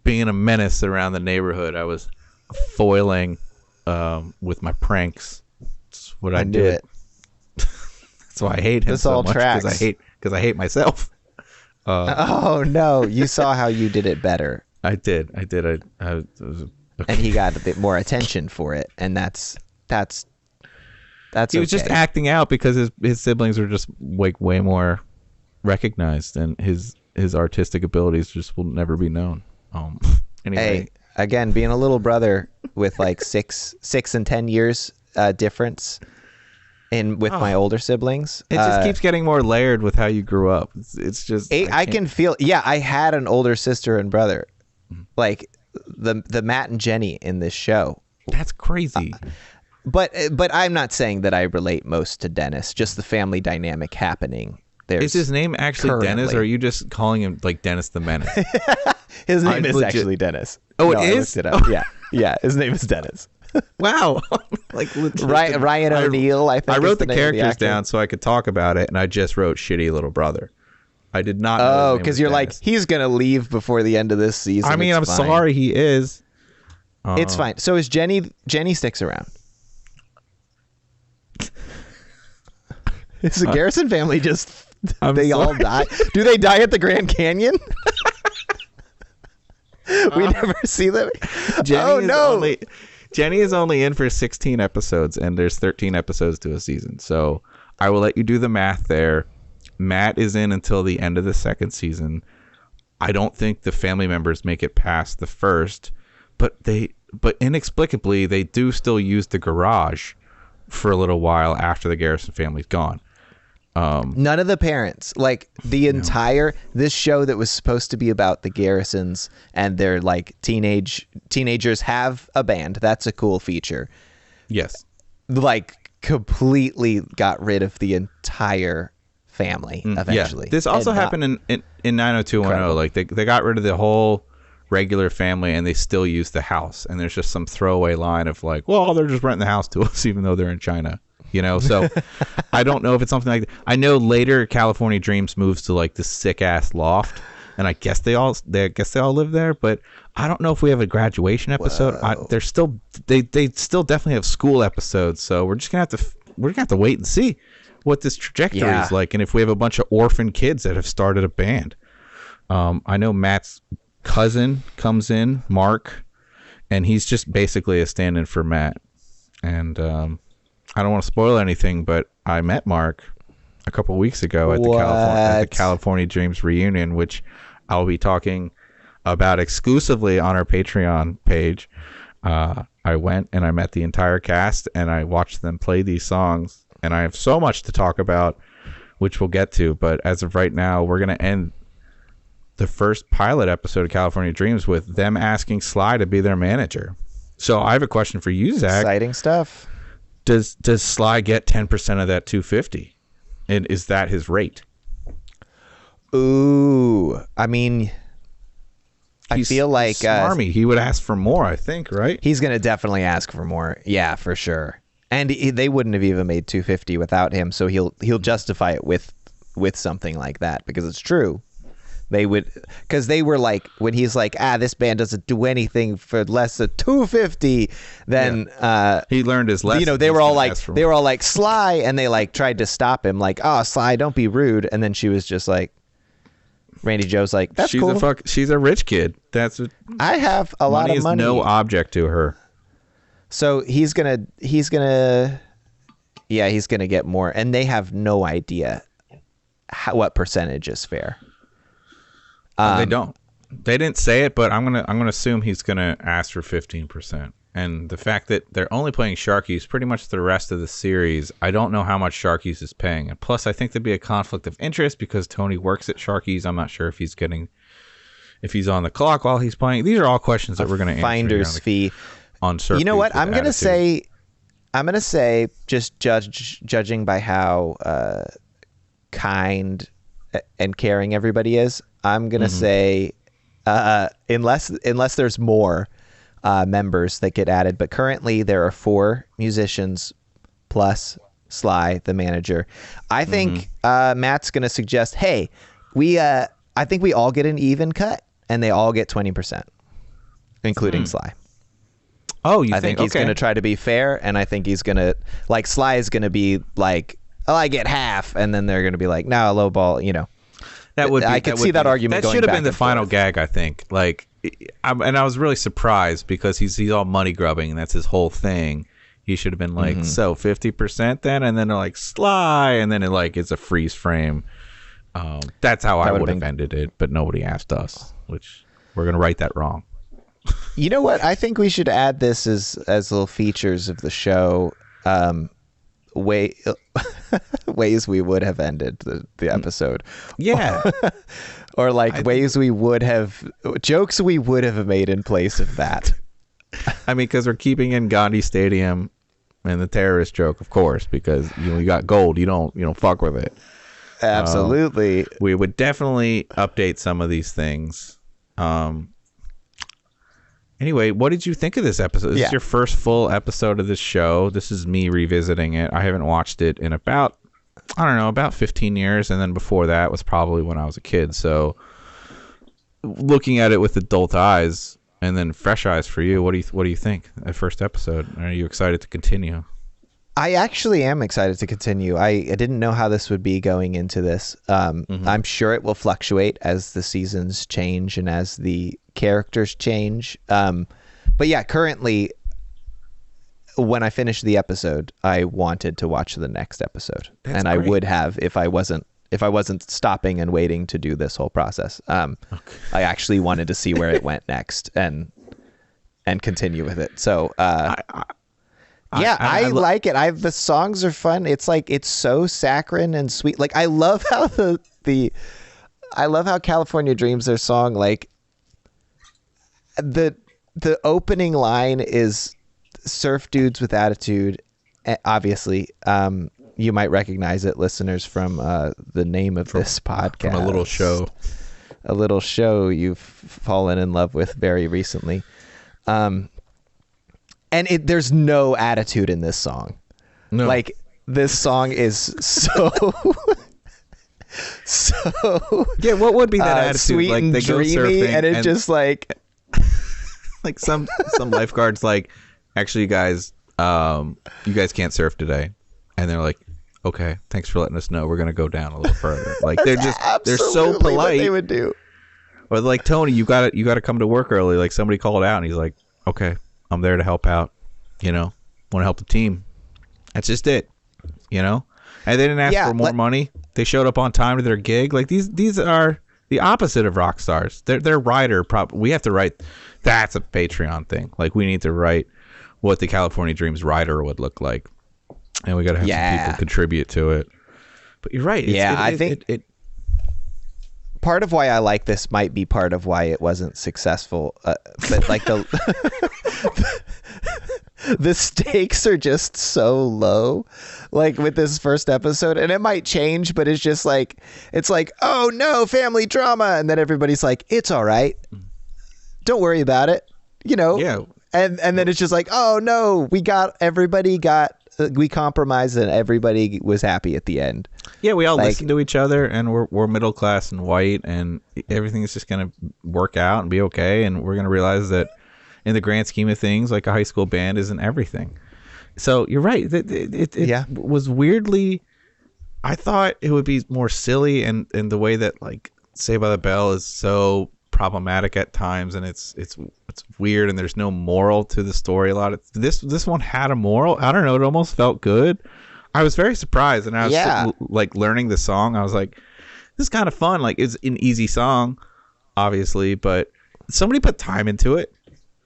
being a menace around the neighborhood. I was foiling with my pranks. That's what I did. It. That's why I hate him so much, because I hate myself. Oh no! You saw how you did it better. I did. And he got a bit more attention for it, and that's. He was just acting out because his siblings were just way more recognized, and his artistic abilities just will never be known. Anyway. Hey, again, being a little brother with like 6 and 10 years difference, with my older siblings. It just keeps getting more layered with how you grew up. It's just I can feel. Yeah, I had an older sister and brother, like the Matt and Jenny in this show. That's crazy. But I'm not saying that I relate most to Dennis. Just the family dynamic happening. Is his name actually currently Dennis, or are you just calling him like Dennis the Menace? His name is actually Dennis. Oh, no, it is? I looked it up. Yeah. His name is Dennis. Wow. Like Ryan O'Neal, I think. I wrote the name of characters actor. down so I could talk about it, and I just wrote shitty little brother. I did not know his Oh, name because was you're Dennis. like, he's going to leave before the end of this season. I mean, I'm It's fine. sorry he is. It's fine. So is Jenny sticks around? Is the Garrison family just they all die? Do they die at the Grand Canyon? We never see them. Jenny is only in for 16 episodes, and there's 13 episodes to a season. So I will let you do the math there. Matt is in until the end of the second season. I don't think the family members make it past the first, but inexplicably they do still use the garage for a little while after the Garrison family's gone. None of the parents, like the entire this show that was supposed to be about the Garrisons and their like teenagers have a band. That's a cool feature. Yes. Like completely got rid of the entire family eventually. Yeah. This also happened in 90210. Like they got rid of the whole regular family and they still use the house. And there's just some throwaway line of like, well, they're just renting the house to us even though they're in China. You know, so I don't know if it's something like that. I know later California Dreams moves to like this sick ass loft, and I guess they all live there. But I don't know if we have a graduation episode. They still definitely have school episodes. So we're gonna have to wait and see what this trajectory is like, and if we have a bunch of orphan kids that have started a band. I know Matt's cousin comes in, Mark, and he's just basically a stand-in for Matt, and I don't want to spoil anything, but I met Mark a couple of weeks ago at the California Dreams reunion, which I'll be talking about exclusively on our Patreon page. I went and I met the entire cast and I watched them play these songs, and I have so much to talk about, which we'll get to. But as of right now, we're going to end the first pilot episode of California Dreams with them asking Sly to be their manager. So I have a question for you, Zach. Exciting stuff. Does Sly get 10% of that 250? And is that his rate? Ooh, I mean, I feel like smarmy. He would ask for more, I think, right? He's going to definitely ask for more. Yeah, for sure. And they wouldn't have even made 250 without him, so he'll justify it with something like that because it's true. They would, because they were like, when he's like, this band doesn't do anything for less than 250. Then he learned his lesson. You know, they were all like Sly, and they like tried to stop him, like, oh, Sly, don't be rude. And then she was just like, Randy Joe's like, that's cool. She's a rich kid. That's what I have a lot of money. Is no object to her. So he's gonna get more, and they have no idea what percentage is fair. They don't. They didn't say it, but I'm gonna assume he's gonna ask for 15%. And the fact that they're only playing Sharky's pretty much the rest of the series, I don't know how much Sharky's is paying. And plus, I think there'd be a conflict of interest because Tony works at Sharky's. I'm not sure if he's on the clock while he's playing. These are all questions that we're gonna answer. Finder's fee on Sharky's. You know what? I'm gonna say, just judging by how kind and caring everybody is, I'm gonna say, unless there's more members that get added, but currently there are 4 musicians plus Sly, the manager. I think Matt's gonna suggest, hey, I think we all get an even cut, and they all get 20%, including Sly. Oh, I think he's gonna try to be fair, and I think he's gonna Sly is gonna be like, oh, I get half, and then they're gonna be like, no, low ball, you know. I could see that argument. That should have been the final gag, I think. Like, I was really surprised because he's all money grubbing, and that's his whole thing. He should have been like, so 50% then, and then they're like Sly, and then it's a freeze frame. That's how I would have ended it, but nobody asked us, which we're gonna write that wrong. You know what? I think we should add this as little features of the show. ways we would have ended the episode. Yeah. Or like ways we would have, jokes we would have made in place of that. I mean, because we're keeping in Gandhi Stadium and the terrorist joke, of course, because you got gold, you don't fuck with it. Absolutely. We would definitely update some of these things. Anyway, what did you think of this episode? This is your first full episode of this show. This is me revisiting it. I haven't watched it in about 15 years. And then before that was probably when I was a kid. So looking at it with adult eyes and then fresh eyes for you, what do you think? That first episode. Are you excited to continue? I actually am excited to continue. I didn't know how this would be going into this. I'm sure it will fluctuate as the seasons change and as the characters change. But yeah, currently, when I finished the episode, I wanted to watch the next episode. That's and great. I would have if I wasn't stopping and waiting to do this whole process. I actually wanted to see where it went next and continue with it. So I like it. The songs are fun. It's like, it's so saccharine and sweet. Like, I love how I love how California Dreams, their song, like the opening line is surf dudes with attitude. Obviously, you might recognize it, listeners, from the name of this podcast. From a little show you've fallen in love with very recently. And there's no attitude in this song. No. Like, this song is so Yeah, what would be that attitude? sweet Like, and they go dreamy, surfing and it just like like some lifeguards like, actually, you guys can't surf today, and they're like, okay, thanks for letting us know. We're gonna go down a little further. Like, they're so polite. What they would do. Or like, Tony, you gotta come to work early. Like, somebody called out, and he's like, okay, I'm there to help out. Want to help the team. That's just it. And they didn't ask for more money. They showed up on time to their gig. Like, these are the opposite of rock stars. They're writer. We have to write. That's a Patreon thing. Like, we need to write what the California Dreams writer would look like, and we got to have some people contribute to it. But you're right. I think part of why I like this might be part of why it wasn't successful. But like the stakes are just so low, like with this first episode, and it might change, but it's just like, oh no, family drama, and then everybody's like, it's all right, don't worry about it, Yeah. and then it's just like, oh no, we compromised and everybody was happy at the end. Yeah, we all listen to each other, and we're middle class and white, and everything is just gonna work out and be okay, and we're gonna realize that in the grand scheme of things, like, a high school band isn't everything. So you're right. It was weirdly, I thought it would be more silly, and the way that, like, Saved by the Bell is so problematic at times, and it's weird, and there's no moral to the story a lot. This one had a moral. I don't know. It almost felt good. I was very surprised, and I was like learning the song. I was like, this is kind of fun. Like, it's an easy song, obviously, but somebody put time into it.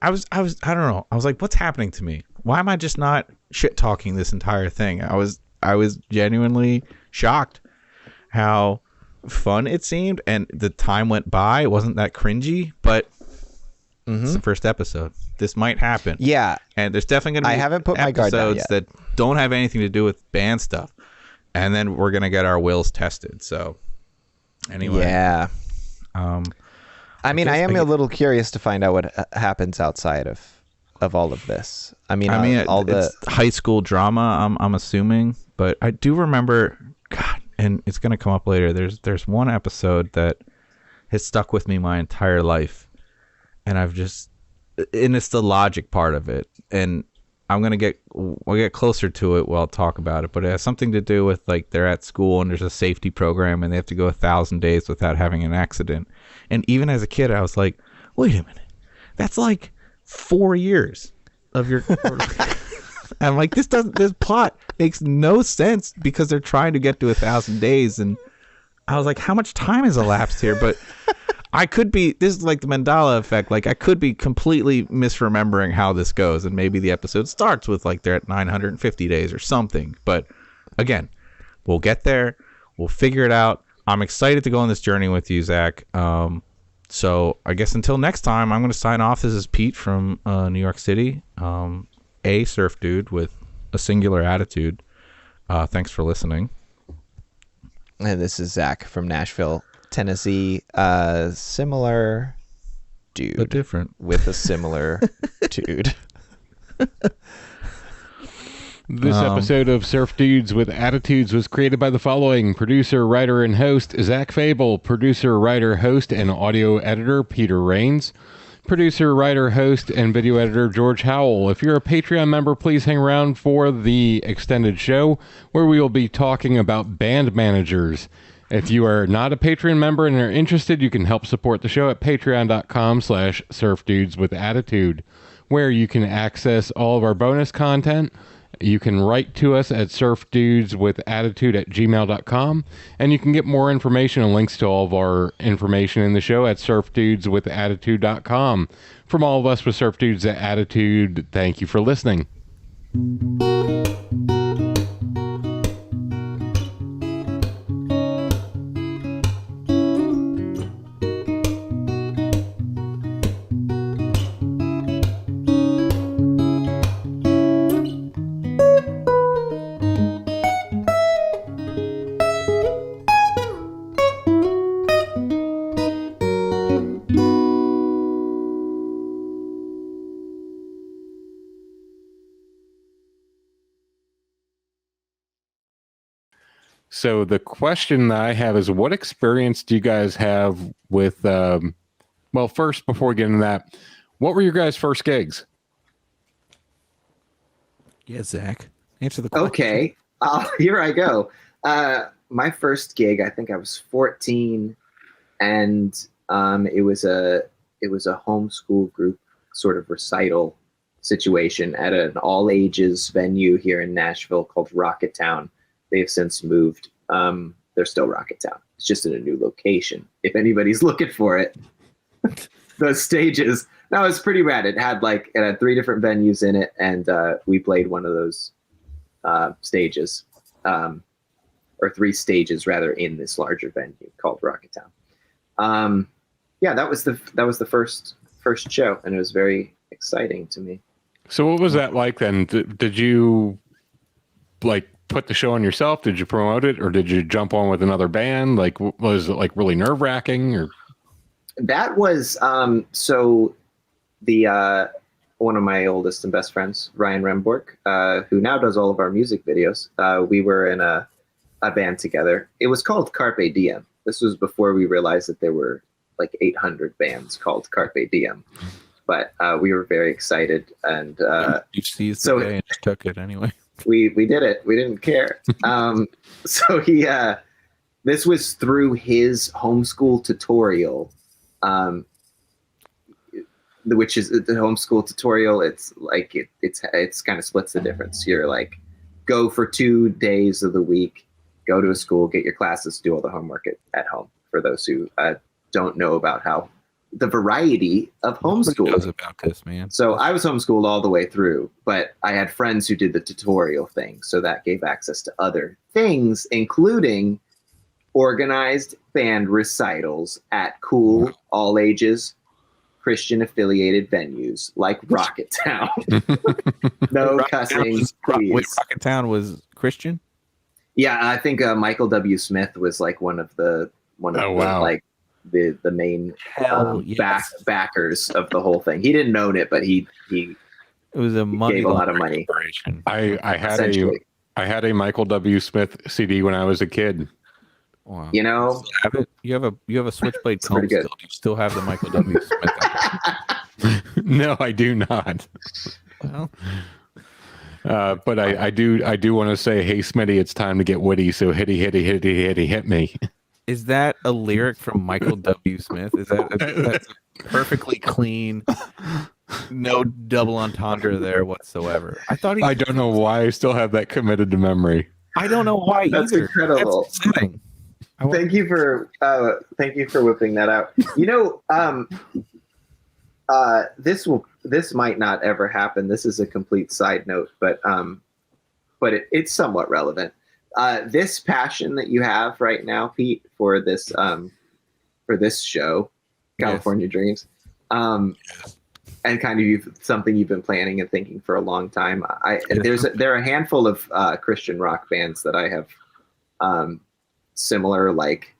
I don't know. I was like, what's happening to me? Why am I just not shit talking this entire thing? I was genuinely shocked how fun it seemed, and the time went by. It wasn't that cringy, but it's the first episode. This might happen. Yeah. And there's definitely going to be I haven't put my guard down yet. that don't have anything to do with band stuff. And then we're going to get our wills tested. So anyway. Yeah. I mean, I am a little curious to find out what happens outside of all of this. It's high school drama, I'm assuming, but I do remember, God, and it's going to come up later. There's one episode that has stuck with me my entire life, and it's the logic part of it, and we'll get closer to it while I'll talk about it, but it has something to do with, like, they're at school and there's a safety program and they have to go 1,000 days without having an accident. And even as a kid, I was like, wait a minute, that's like 4 years of your I'm like, this plot makes no sense because they're trying to get to 1,000 days. And I was like, how much time has elapsed here? But I could be, this is like the Mandela effect. Like, I could be completely misremembering how this goes. And maybe the episode starts with, like, they're at 950 days or something. But again, we'll get there. We'll figure it out. I'm excited to go on this journey with you, Zach. So I guess until next time, I'm going to sign off. This is Pete from New York City, a surf dude with a singular attitude. Thanks for listening. And this is Zach from Nashville, Tennessee. Similar dude, But different. with a similar dude. This episode of Surf Dudes with Attitudes was created by the following: producer, writer, and host Zach Fable, producer, writer, host, and audio editor Peter Rains, producer, writer, host, and video editor George Howell. If you're a Patreon member, please hang around for the extended show where we will be talking about band managers. If you are not a Patreon member and are interested, you can help support the show at patreon.com/surfdudeswithattitude, where you can access all of our bonus content. You can write to us at surfdudeswithattitude@gmail.com, and you can get more information and links to all of our information in the show at surfdudeswithattitude.com. From all of us with Surf Dudes at Attitude, thank you for listening. So the question that I have is, what experience do you guys have with, well, first, before we get into that, what were your guys' first gigs? Yeah, Zach. Answer the question. Okay, here I go. My first gig, I think I was 14, and it was a homeschool group sort of recital situation at an all ages venue here in Nashville called Rocket Town. They've since moved. They're still Rocket Town. It's just in a new location. If anybody's looking for it, those stages. No, it's pretty rad. It had 3 different venues in it, and we played one of those stages, or 3 stages rather, in this larger venue called Rocket Town. Yeah, that was the first show, and it was very exciting to me. So what was that like then? Did you put the show on yourself? Did you promote it, or did you jump on with another band? Was it really nerve-wracking? Or that was so the one of my oldest and best friends, Ryan Remborg, who now does all of our music videos. We were in a band together. It was called Carpe Diem. This was before we realized that there were 800 bands called Carpe Diem. But we were very excited, and You seized the day and just took it anyway. We did it. We didn't care. So he this was through his homeschool tutorial, which is the homeschool tutorial. It's it's kind of splits the difference. You're go for 2 days of the week, go to a school, get your classes, do all the homework at home. For those who don't know about how the variety of homeschooling about this, man. So I was homeschooled all the way through, but I had friends who did the tutorial thing. So that gave access to other things, including organized band recitals at cool, all ages, Christian affiliated venues like Rocket Town. No cussing, please. Wait, Rocket Town was Christian? Yeah, I think Michael W. Smith was one of the the main backers of the whole thing. He didn't own it, but he it was a money gave a lot of money. I had a Michael W. Smith CD when I was a kid. Wow. You know, you have a Switchblade comb still. Do you still have the Michael W. Smith? No, I do not. Well, but I do want to say, hey Smitty, it's time to get witty. So hit me. is that a lyric from Michael W. Smith? Is that's perfectly clean, no double entendre there whatsoever? I don't know why I still have that committed to memory. I don't know why that's either. incredible. That's upsetting. Thank you for whipping that out. You know, this might not ever happen. This is a complete side note, but it's somewhat relevant. this passion that you have right now, Pete, for this show, California Dreams, and kind of something you've been planning and thinking for a long time. There are a handful of Christian rock bands that I have similar, like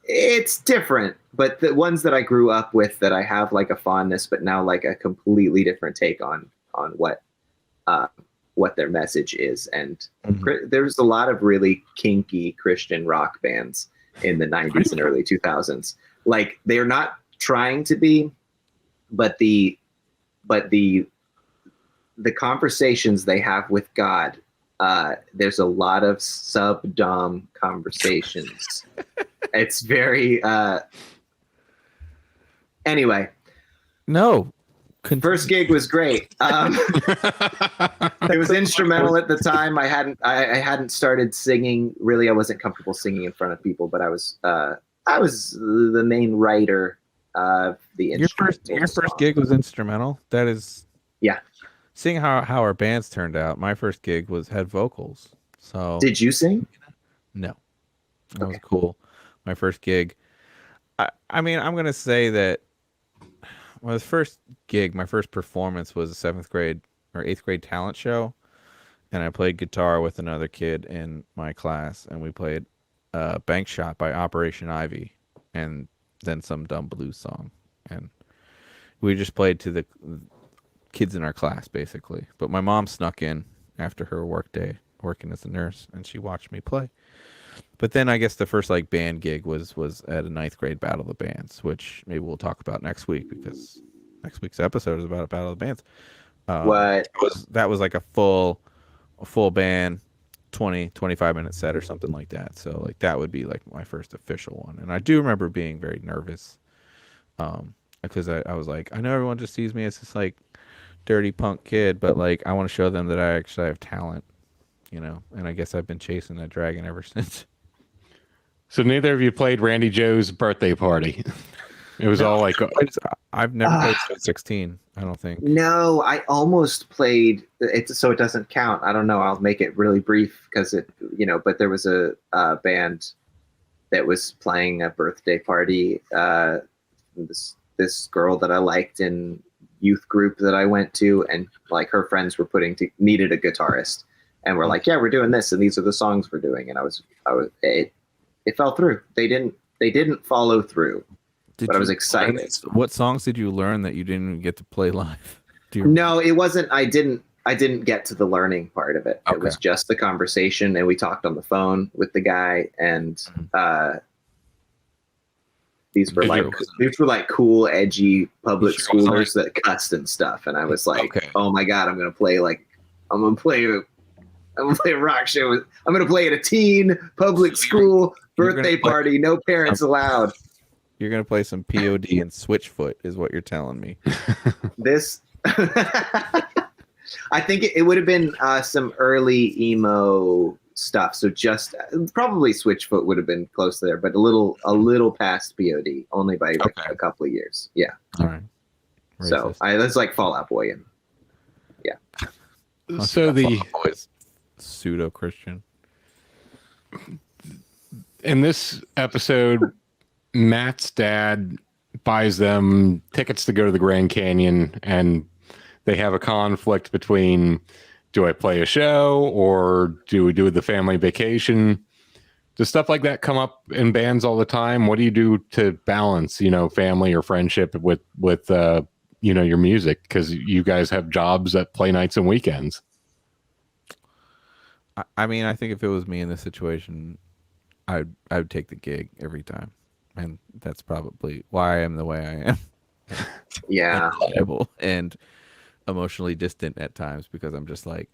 it's different, but the ones that I grew up with that I have like a fondness, but now like a completely different take on what their message is. And there's a lot of really kinky Christian rock bands in the 90s and early 2000s. Like they're not trying to be, but the conversations they have with God, there's a lot of sub-dom conversations. It's very anyway. No. First gig was great. It was instrumental at the time. I hadn't started singing. Really, I wasn't comfortable singing in front of people, but I was the main writer of the instrumental. Your first gig was instrumental. That is, yeah. Seeing how our bands turned out, my first gig had vocals. So did you sing? No, that was cool. My first gig. I mean, I'm gonna say that my first gig, my first performance was a 7th grade or 8th grade talent show, and I played guitar with another kid in my class, and we played Bank Shot by Operation Ivy, and then some dumb blues song, and we just played to the kids in our class basically. But my mom snuck in after her work day working as a nurse, and she watched me play. But then I guess the first like band gig was at a 9th grade Battle of the Bands, which maybe we'll talk about next week, because next week's episode is about a Battle of the Bands. That was like a full band 20-25 minute set or something like that. So like that would be like my first official one. And I do remember being very nervous because I was like, I know everyone just sees me as this like dirty punk kid, but like I want to show them that I actually have talent, you know. And I guess I've been chasing that dragon ever since. So neither of you played Randy Joe's birthday party. It was all like I've never played Sweet 16. I don't think. No, I almost played it, so it doesn't count. I don't know. I'll make it really brief because it, you know. But there was a band that was playing a birthday party. This girl that I liked in youth group that I went to, and like her friends were needed a guitarist, and we're like, yeah, we're doing this, and these are the songs we're doing. And it fell through. They didn't follow through. But I was excited. What songs did you learn that you didn't even get to play live? No, it wasn't. I didn't get to the learning part of it. Okay. It was just the conversation, and we talked on the phone with the guy, and these were like cool, edgy public schoolers that cussed and stuff. And I was like, oh my God, I'm gonna play a rock show. I'm gonna play at a teen public school birthday party. No parents allowed. You're going to play some POD and Switchfoot is what you're telling me. This, I think it would have been some early emo stuff. So just probably Switchfoot would have been close there, but a little past POD, only by a couple of years. Yeah. All right. So that's like Fall Out Boy. And yeah. So the pseudo-Christian. In this episode, Matt's dad buys them tickets to go to the Grand Canyon, and they have a conflict between, do I play a show or do we do the family vacation? Does stuff like that come up in bands all the time? What do you do to balance, family or friendship with your music? Because you guys have jobs that play nights and weekends. I mean, I think if it was me in this situation, I would take the gig every time. And that's probably why I am the way I am. Yeah. And emotionally distant at times, because I'm just like,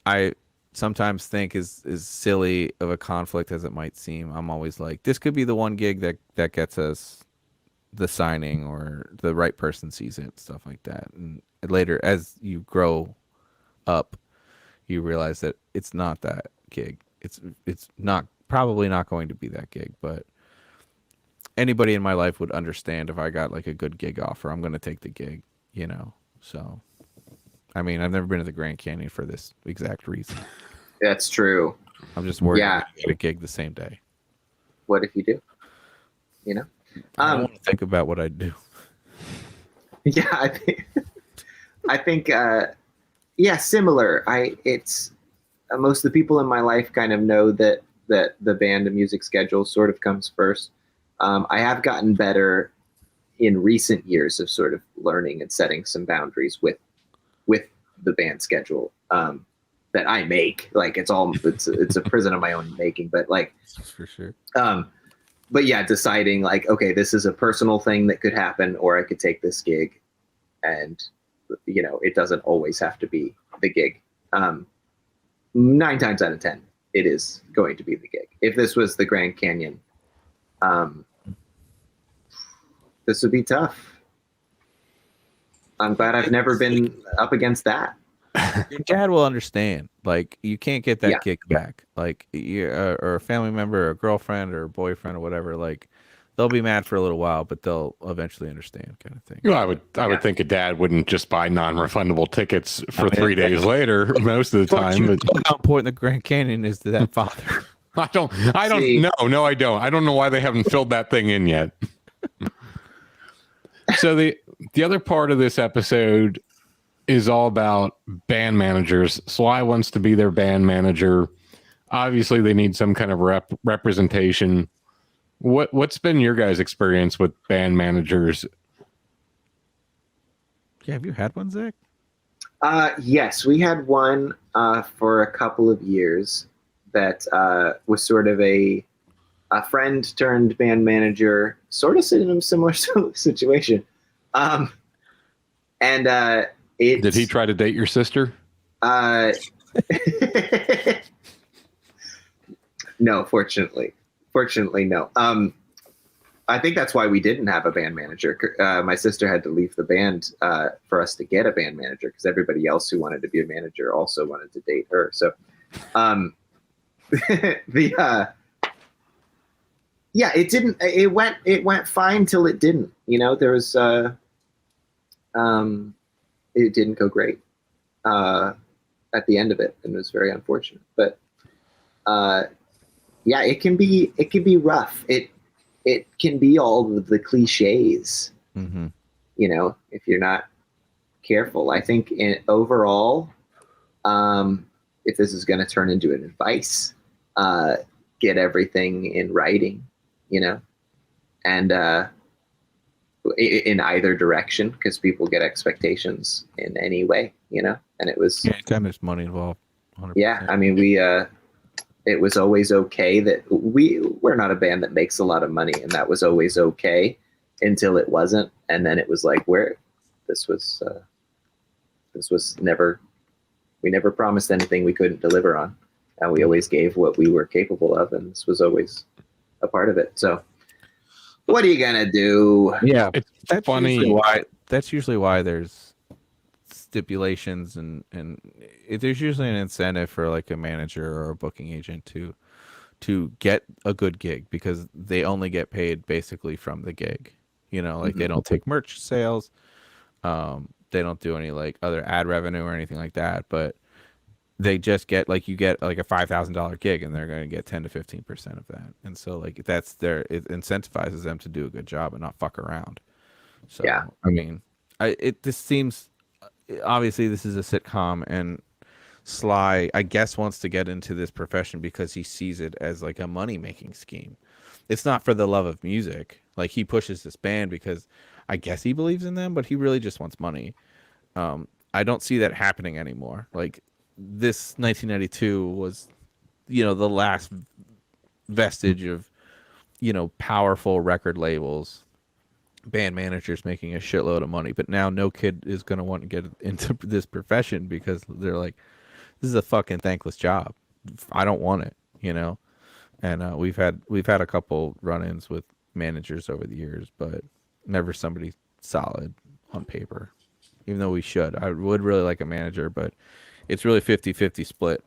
I sometimes think as silly of a conflict as it might seem, I'm always like, this could be the one gig that gets us the signing, or the right person sees it, stuff like that. And later, as you grow up, you realize that it's not that gig. It's probably not going to be that gig, but anybody in my life would understand if I got like a good gig offer. I'm going to take the gig, So, I mean, I've never been to the Grand Canyon for this exact reason. That's true. I'm just worried Yeah. I'm gonna get a gig the same day. What if you do? You know? I don't want to think about what I'd do. Yeah, I think yeah, similar. It's most of the people in my life kind of know that the band and music schedule sort of comes first. I have gotten better in recent years of sort of learning and setting some boundaries with the band schedule that I make. Like it's a prison of my own making, but like For sure. but yeah, deciding like, okay, this is a personal thing that could happen, or I could take this gig, and you know, it doesn't always have to be the gig. 9 times out of 10, it is going to be the gig. If this was the Grand Canyon, this would be tough. I'm glad I've never been up against that. Your dad will understand. Like you can't get that Yeah. gig back. Like you or a family member, or a girlfriend, or a boyfriend, or whatever. Like they'll be mad for a little while, but they'll eventually understand, kind of thing. Well, I would think a dad wouldn't just buy non-refundable tickets for 3 days later most of the time. But How important the Grand Canyon is to that father. I don't. See. No, I don't. I don't know why they haven't filled that thing in yet. So the other part of this episode is all about band managers. Sly wants to be their band manager. Obviously, they need some kind of representation. What's been your guys' experience with band managers? Yeah, have you had one, Zach? Yes, we had one for a couple of years that was sort of a friend turned band manager, sort of in a similar situation. And Did he try to date your sister? No, fortunately, no. I think that's why we didn't have a band manager. My sister had to leave the band for us to get a band manager because everybody else who wanted to be a manager also wanted to date her. So, yeah, it didn't. It went fine till it didn't. You know, there was it didn't go great at the end of it, and it was very unfortunate. But yeah, it can be rough. It can be all of the cliches, Mm-hmm. you know, if you're not careful. I think overall, if this is going to turn into an advice, get everything in writing, you know, and in either direction, because people get expectations in any way, you know. And it was Kind of money involved. 100%. yeah. I mean, it was always okay that we're not a band that makes a lot of money, and that was always okay until it wasn't, and then it was like this was never, we never promised anything we couldn't deliver on, and we always gave what we were capable of, and this was always a part of it. So what are you gonna do? Yeah. It's funny. That's usually why there's stipulations and there's usually an incentive for like a manager or a booking agent to get a good gig, because they only get paid basically from the gig. You know, like they don't take merch sales, they don't do any like other ad revenue or anything like that, but they just get like, you get like a $5,000 gig and they're going to get 10 to 15% of that. And so like it incentivizes them to do a good job and not fuck around. So Yeah. I mean, this seems, obviously this is a sitcom, and Sly, I guess, wants to get into this profession because he sees it as like a money making scheme. It's not for the love of music. Like he pushes this band because I guess he believes in them, but he really just wants money. I don't see that happening anymore. Like this 1992 was, you know, the last vestige of, you know, powerful record labels, band managers making a shitload of money. But now no kid is going to want to get into this profession because they're like, this is a fucking thankless job. I don't want it, you know? And we've had a couple run-ins with managers over the years, but never somebody solid on paper, even though we should. I would really like a manager, but it's really 50-50 split.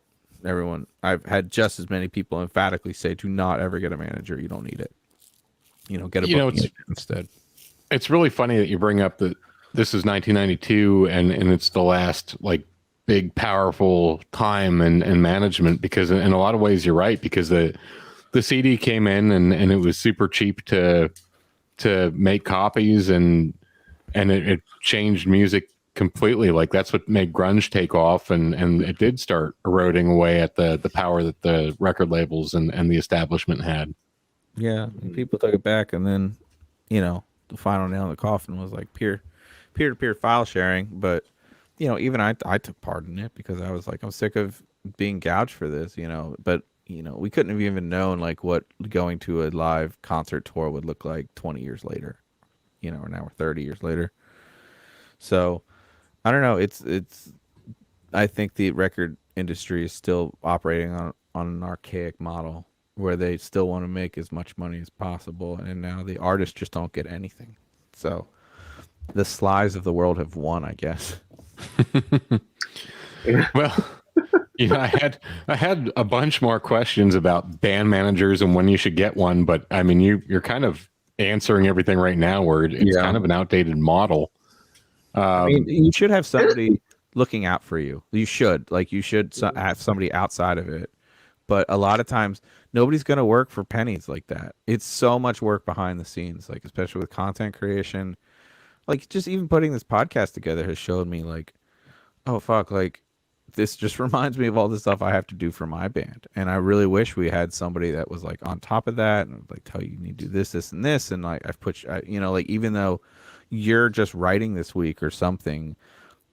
I've had just as many people emphatically say, do not ever get a manager. You don't need it. You know, get a booking agent instead. It's really funny that you bring up that this is 1992 and it's the last like big, powerful time and management, because in a lot of ways you're right, because the CD came in and it was super cheap to make copies, and it changed music completely. Like that's what made grunge take off, and it did start eroding away at the power that the record labels and the establishment had. Yeah, and people took it back, and then, you know, the final nail in the coffin was like peer-to-peer file sharing. But, you know, even I took part in it because I was like, I'm sick of being gouged for this, you know. But, you know, we couldn't have even known like what going to a live concert tour would look like 20 years later, you know, or now we're 30 years later. So I don't know. It's I think the record industry is still operating on an archaic model where they still want to make as much money as possible, and now the artists just don't get anything. So the Slies of the world have won, I guess. Well, you know, I had a bunch more questions about band managers and when you should get one, but I mean, you're kind of answering everything right now, where it's kind of an outdated model. I mean, you should have somebody looking out for you. You should have somebody outside of it. But a lot of times, nobody's going to work for pennies like that. It's so much work behind the scenes, like especially with content creation. Like just even putting this podcast together has showed me like, oh fuck, like this just reminds me of all the stuff I have to do for my band. And I really wish we had somebody that was like on top of that and like tell you need to do this, this, and this. And like you know, like even though you're just writing this week or something,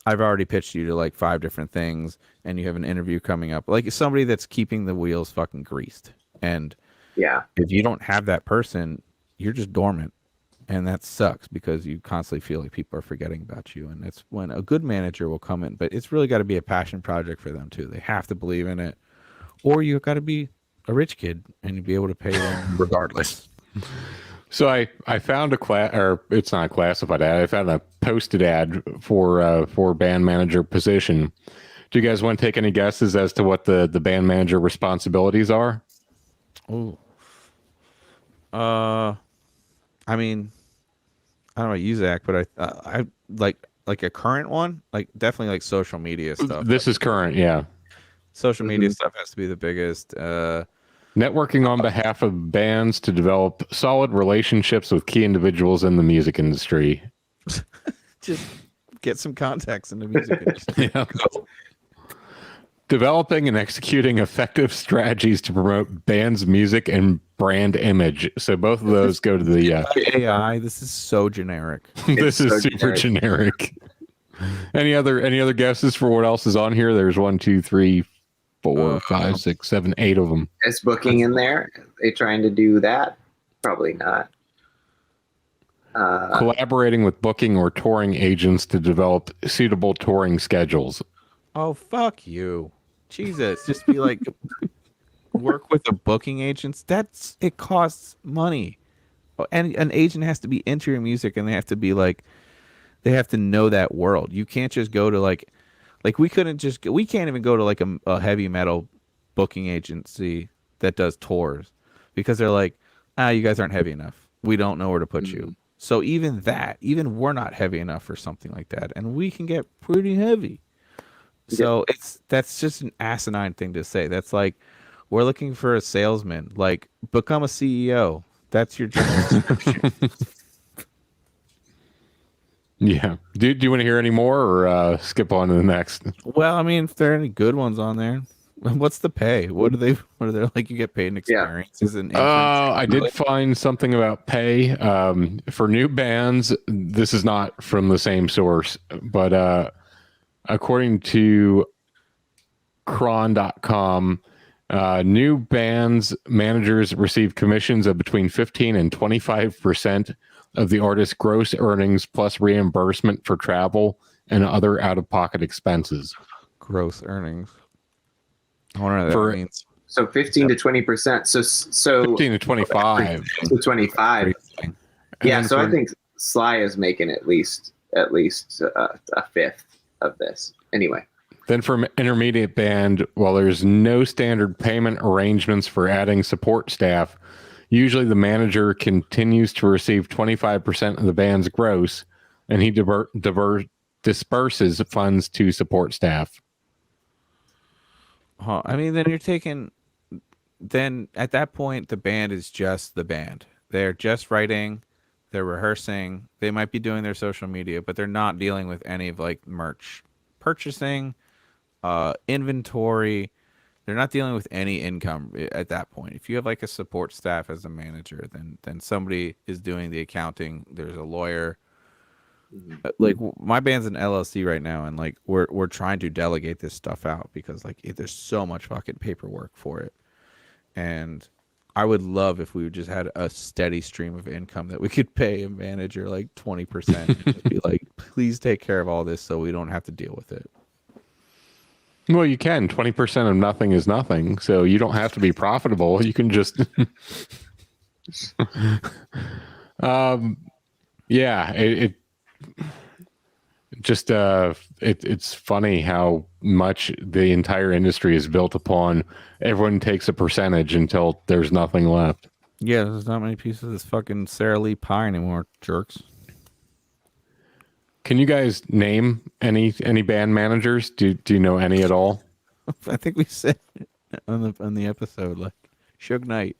I've already pitched you to like 5 different things, and you have an interview coming up. Like somebody that's keeping the wheels fucking greased. And if you don't have that person, you're just dormant, and that sucks because you constantly feel like people are forgetting about you. And that's when a good manager will come in, but it's really got to be a passion project for them too. They have to believe in it, or you've got to be a rich kid and be able to pay them regardless. So I found or it's not a classified ad. I found a posted ad for band manager position. Do you guys want to take any guesses as to what the band manager responsibilities are? Oh, I mean, I don't know about you, Zach, but I like a current one, like definitely like social media stuff. This is current, yeah. Social media stuff has to be the biggest. Networking on behalf of bands to develop solid relationships with key individuals in the music industry. Just get some contacts in the music industry. Yeah. Developing and executing effective strategies to promote bands' music and brand image. So both of those go to the AI. This is so generic. This is super generic. Any other guesses for what else is on here? There's 1, 2, 3, 4, 5, 6, 7, 8 of them. Is booking in there? Are they trying to do that? Probably not. Collaborating with booking or touring agents to develop suitable touring schedules. Oh, fuck you. Jesus. Just be like, work with a booking agent. It costs money. And an agent has to be into your music, and they have to be like, they have to know that world. You can't just go to like we can't even go to like a heavy metal booking agency that does tours because they're like, you guys aren't heavy enough. We don't know where to put you. So even we're not heavy enough for something like that, and we can get pretty heavy. So that's just an asinine thing to say. That's like, we're looking for a salesman. Like, become a CEO. That's your job. Yeah. Do you want to hear any more, or skip on to the next? Well, I mean, if there are any good ones on there, what's the pay? What are they like? You get paid in experiences and I did find something about pay for new bands. This is not from the same source, but according to cron.com, new bands managers receive commissions of between 15 and 25% of the artist's gross earnings, plus reimbursement for travel and other out-of-pocket expenses. Gross earnings. I wonder what that means. So 15 to 20%. So 15 to 25. To 25. Yeah, so I think Sly is making at least a fifth of this. Anyway. Then for intermediate band, while there's no standard payment arrangements for adding support staff, usually the manager continues to receive 25% of the band's gross, and he disperses funds to support staff. I mean, then at that point, the band is just the band. They're just writing, they're rehearsing, they might be doing their social media, but they're not dealing with any of like merch purchasing, inventory. They're not dealing with any income at that point. If you have like a support staff as a manager, then somebody is doing the accounting. There's a lawyer. Like my band's an LLC right now, and like we're trying to delegate this stuff out because like there's so much fucking paperwork for it. And I would love if we just had a steady stream of income that we could pay a manager like 20% and just be like, please take care of all this so we don't have to deal with it. Well, you can. 20% of nothing is nothing. So you don't have to be profitable. You can just yeah, it's funny how much the entire industry is built upon everyone takes a percentage until there's nothing left. Yeah, there's not many pieces of this fucking Sara Lee pie anymore, jerks. Can you guys name any band managers? Do you know any at all? I think we said on the episode like Suge Knight.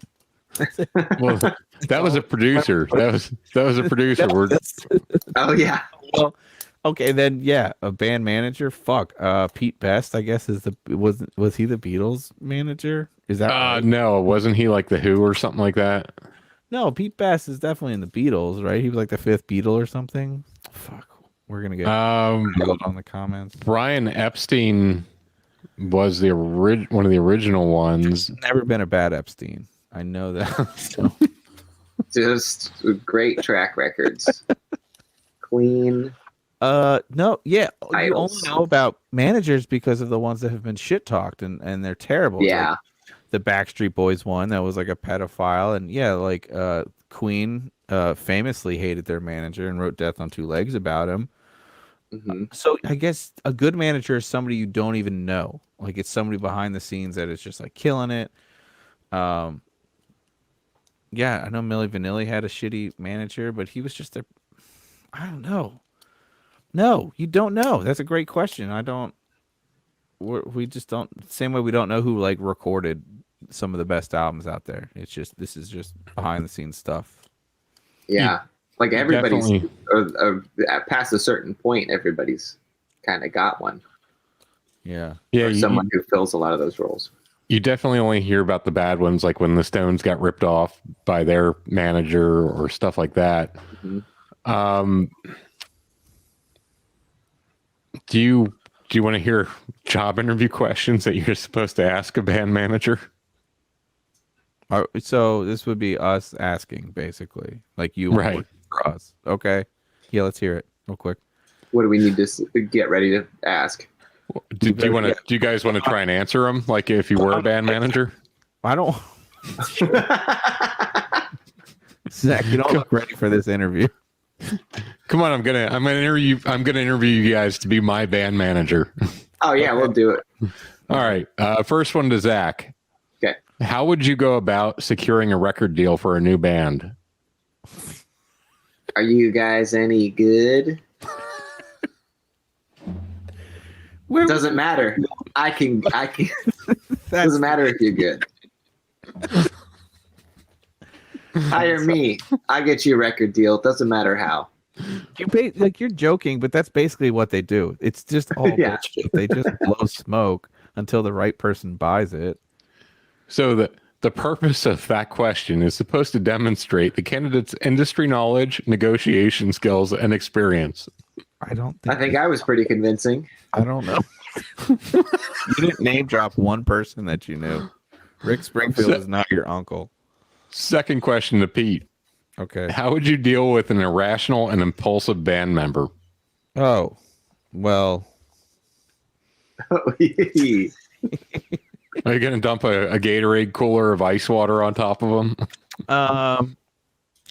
Well, that was a producer. That was a producer. Oh yeah. Well, okay, then yeah, a band manager. Fuck, Pete Best, I guess was he the Beatles manager? Is that right? No, wasn't he like the Who or something like that? No, Pete Best is definitely in the Beatles, right? He was like the fifth Beatle or something. Fuck, we're gonna get yelled on the comments. Brian Epstein was one of the original ones. Never been a bad Epstein. I know that. So. Just great track records. Clean. No, yeah. You Titles. only know about managers because of the ones that have been shit talked and they're terrible. Yeah. Like the Backstreet Boys one that was like a pedophile, and yeah, like Queen famously hated their manager and wrote Death on Two Legs about him. Mm-hmm. So I guess a good manager is somebody you don't even know. Like it's somebody behind the scenes that is just like killing it. Yeah, I know Milli Vanilli had a shitty manager, but he was just I don't know. No, you don't know. That's a great question. We just don't. Same way we don't know who like recorded some of the best albums out there. This is just behind the scenes stuff. Yeah. Like everybody's Definitely. past a certain point, everybody's kind of got one. Yeah. Yeah, Or someone who fills a lot of those roles. you definitely only hear about the bad ones, like when the Stones got ripped off by their manager or stuff like that. Mm-hmm. Do you want to hear job interview questions that you're supposed to ask a band manager? So this would be us asking, basically, like you Right. would for us. Okay. Yeah, let's hear it real quick. What do we need to get ready to ask? Do you guys want to try and answer them, like if you were a band manager? I don't. Zach, you don't look ready for this interview. Come on, I'm gonna interview you guys to be my band manager. Oh yeah, we'll do it. All right. First one to Zach. Okay. How would you go about securing a record deal for a new band? Are you guys any good? Doesn't matter. I can. Doesn't matter if you're good. Hire me. I get you a record deal. Doesn't matter how. You're joking, but that's basically what they do. It's just all Yeah. bullshit. They just blow smoke until the right person buys it. So the purpose of that question is supposed to demonstrate the candidate's industry knowledge, negotiation skills, and experience. I think I was pretty convincing. I don't know. You didn't name drop one person that you knew. Rick Springfield is not your uncle. Second question to Pete. Okay. How would you deal with an irrational and impulsive band member? Oh, well. Are you going to dump a Gatorade cooler of ice water on top of them?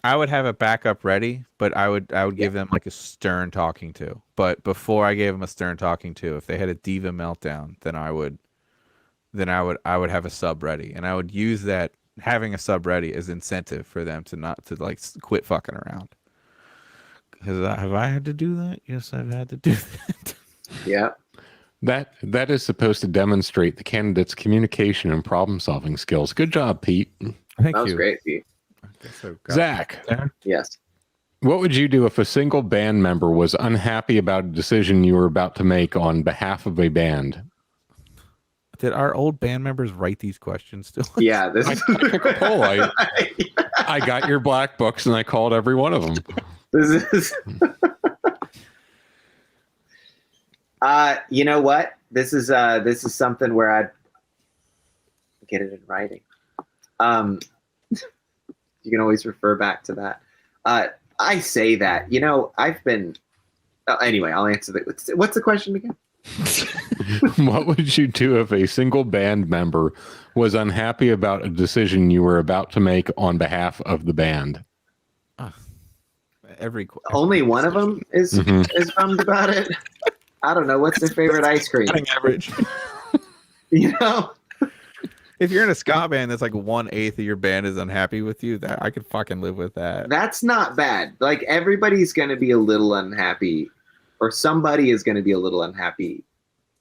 I would have a backup ready, but I would give them like a stern talking to. But before I gave them a stern talking to, if they had a diva meltdown, then I would have a sub ready, and I would use that having a sub ready as incentive for them to not to like quit fucking around. Because have I had to do that? Yes, I've had to do that. Yeah. That is supposed to demonstrate the candidate's communication and problem-solving skills. Good job, Pete. Thank That was you. great, Pete. So, Zach, Yes. what would you do if a single band member was unhappy about a decision you were about to make on behalf of a band? Did our old band members write these questions still? Yeah, this I took a poll. I got your black books and I called every one of them. this is you know what? This is something where I'd get it in writing. You can always refer back to that. I say that, I've been anyway, I'll answer that. What's the question again? What would you do if a single band member was unhappy about a decision you were about to make on behalf of the band? Only one of them is bummed about it. I don't know. What's their favorite ice cream? Average. If you're in a ska band that's like 1/8 of your band is unhappy with you, that I could fucking live with that. That's not bad. Like, everybody's going to be a little unhappy, or somebody is going to be a little unhappy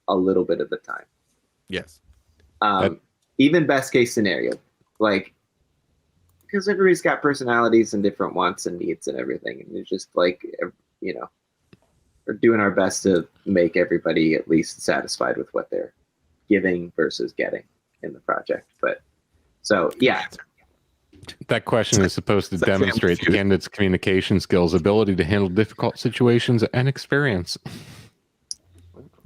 a little bit of the time. Yes. Even best case scenario, like, because everybody's got personalities and different wants and needs and everything. And it's just like, we're doing our best to make everybody at least satisfied with what they're giving versus getting in the project. But so, yeah. That question is supposed to demonstrate the candidate's communication skills, ability to handle difficult situations, and experience.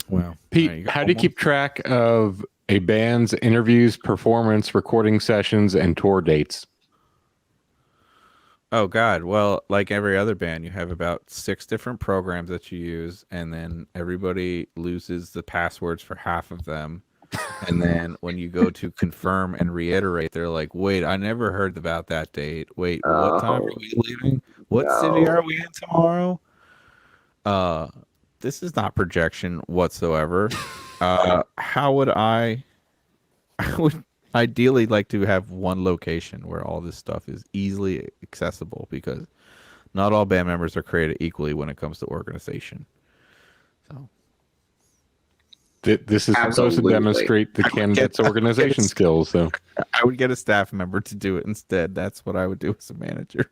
Wow. Pete, how do you keep track of a band's interviews, performance, recording sessions, and tour dates? Oh, God. Well, like every other band, you have about 6 different programs that you use, and then everybody loses the passwords for half of them. And then when you go to confirm and reiterate, they're like, wait, I never heard about that date. Wait, what time are we leaving? What city are we in tomorrow? This is not projection whatsoever. I would ideally like to have one location where all this stuff is easily accessible, because not all band members are created equally when it comes to organization. So this is supposed to demonstrate the candidate's organization skills. So I would get a staff member to do it instead. That's what I would do as a manager.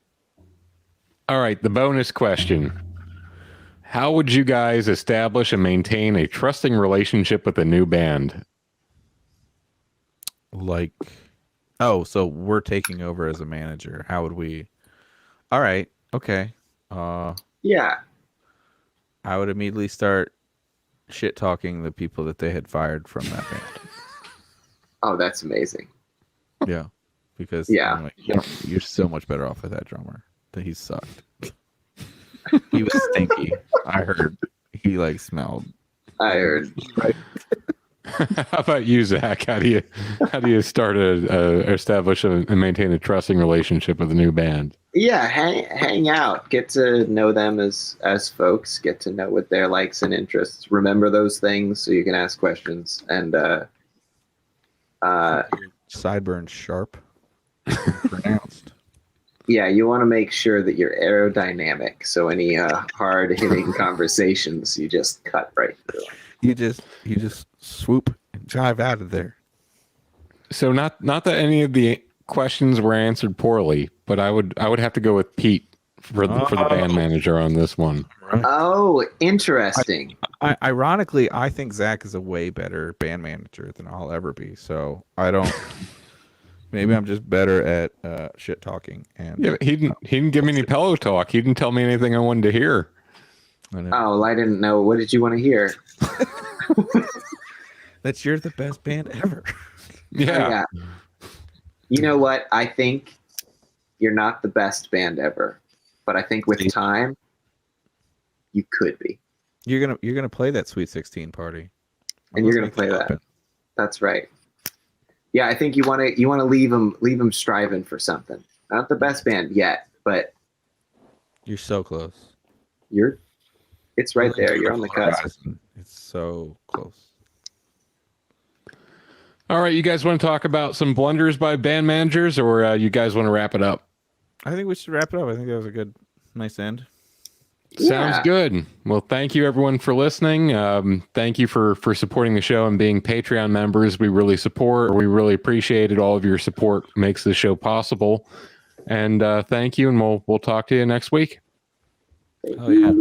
All right, the bonus question. How would you guys establish and maintain a trusting relationship with a new band? Like, so we're taking over as a manager. How would we? All right. Okay. Yeah. I would immediately start shit talking the people that they had fired from that band. Oh, that's amazing. Yeah. Because yeah, you're so much better off with that drummer. That he sucked. He was stinky. I heard. He smelled. I heard. Right. How about you, Zach? How do you start establish and maintain a trusting relationship with a new band? Yeah, hang out, get to know them as folks, get to know what their likes and interests. Remember those things so you can ask questions. And your sideburns sharp, pronounced. Yeah, you want to make sure that you're aerodynamic. So any hard-hitting conversations, you just cut right through. You just swoop and drive out of there. So not that any of the questions were answered poorly, but I would have to go with Pete for the band manager on this one. Right. Oh, interesting. Ironically, I think Zach is a way better band manager than I'll ever be. So I don't. Maybe I'm just better at shit talking. And yeah, he didn't give me any pillow talk. He didn't tell me anything I wanted to hear. Oh, I didn't know. What did you want to hear? That you're the best band ever. Yeah. You know what? I think you're not the best band ever, but I think with time, you could be. You're gonna play that Sweet 16 party, and you're gonna play that. That's right. Yeah, I think you want to leave them striving for something. Not the best band yet, but you're so close. It's right there. You're on the cusp. It's so close. All right, you guys want to talk about some blunders by band managers, or you guys want to wrap it up? I think we should wrap it up. I think that was a nice end. Sounds Yeah. good. Well, thank you everyone for listening. Thank you for supporting the show and being Patreon members. We really appreciate it. All of your support makes the show possible. And thank you, and we'll talk to you next week. Oh yeah.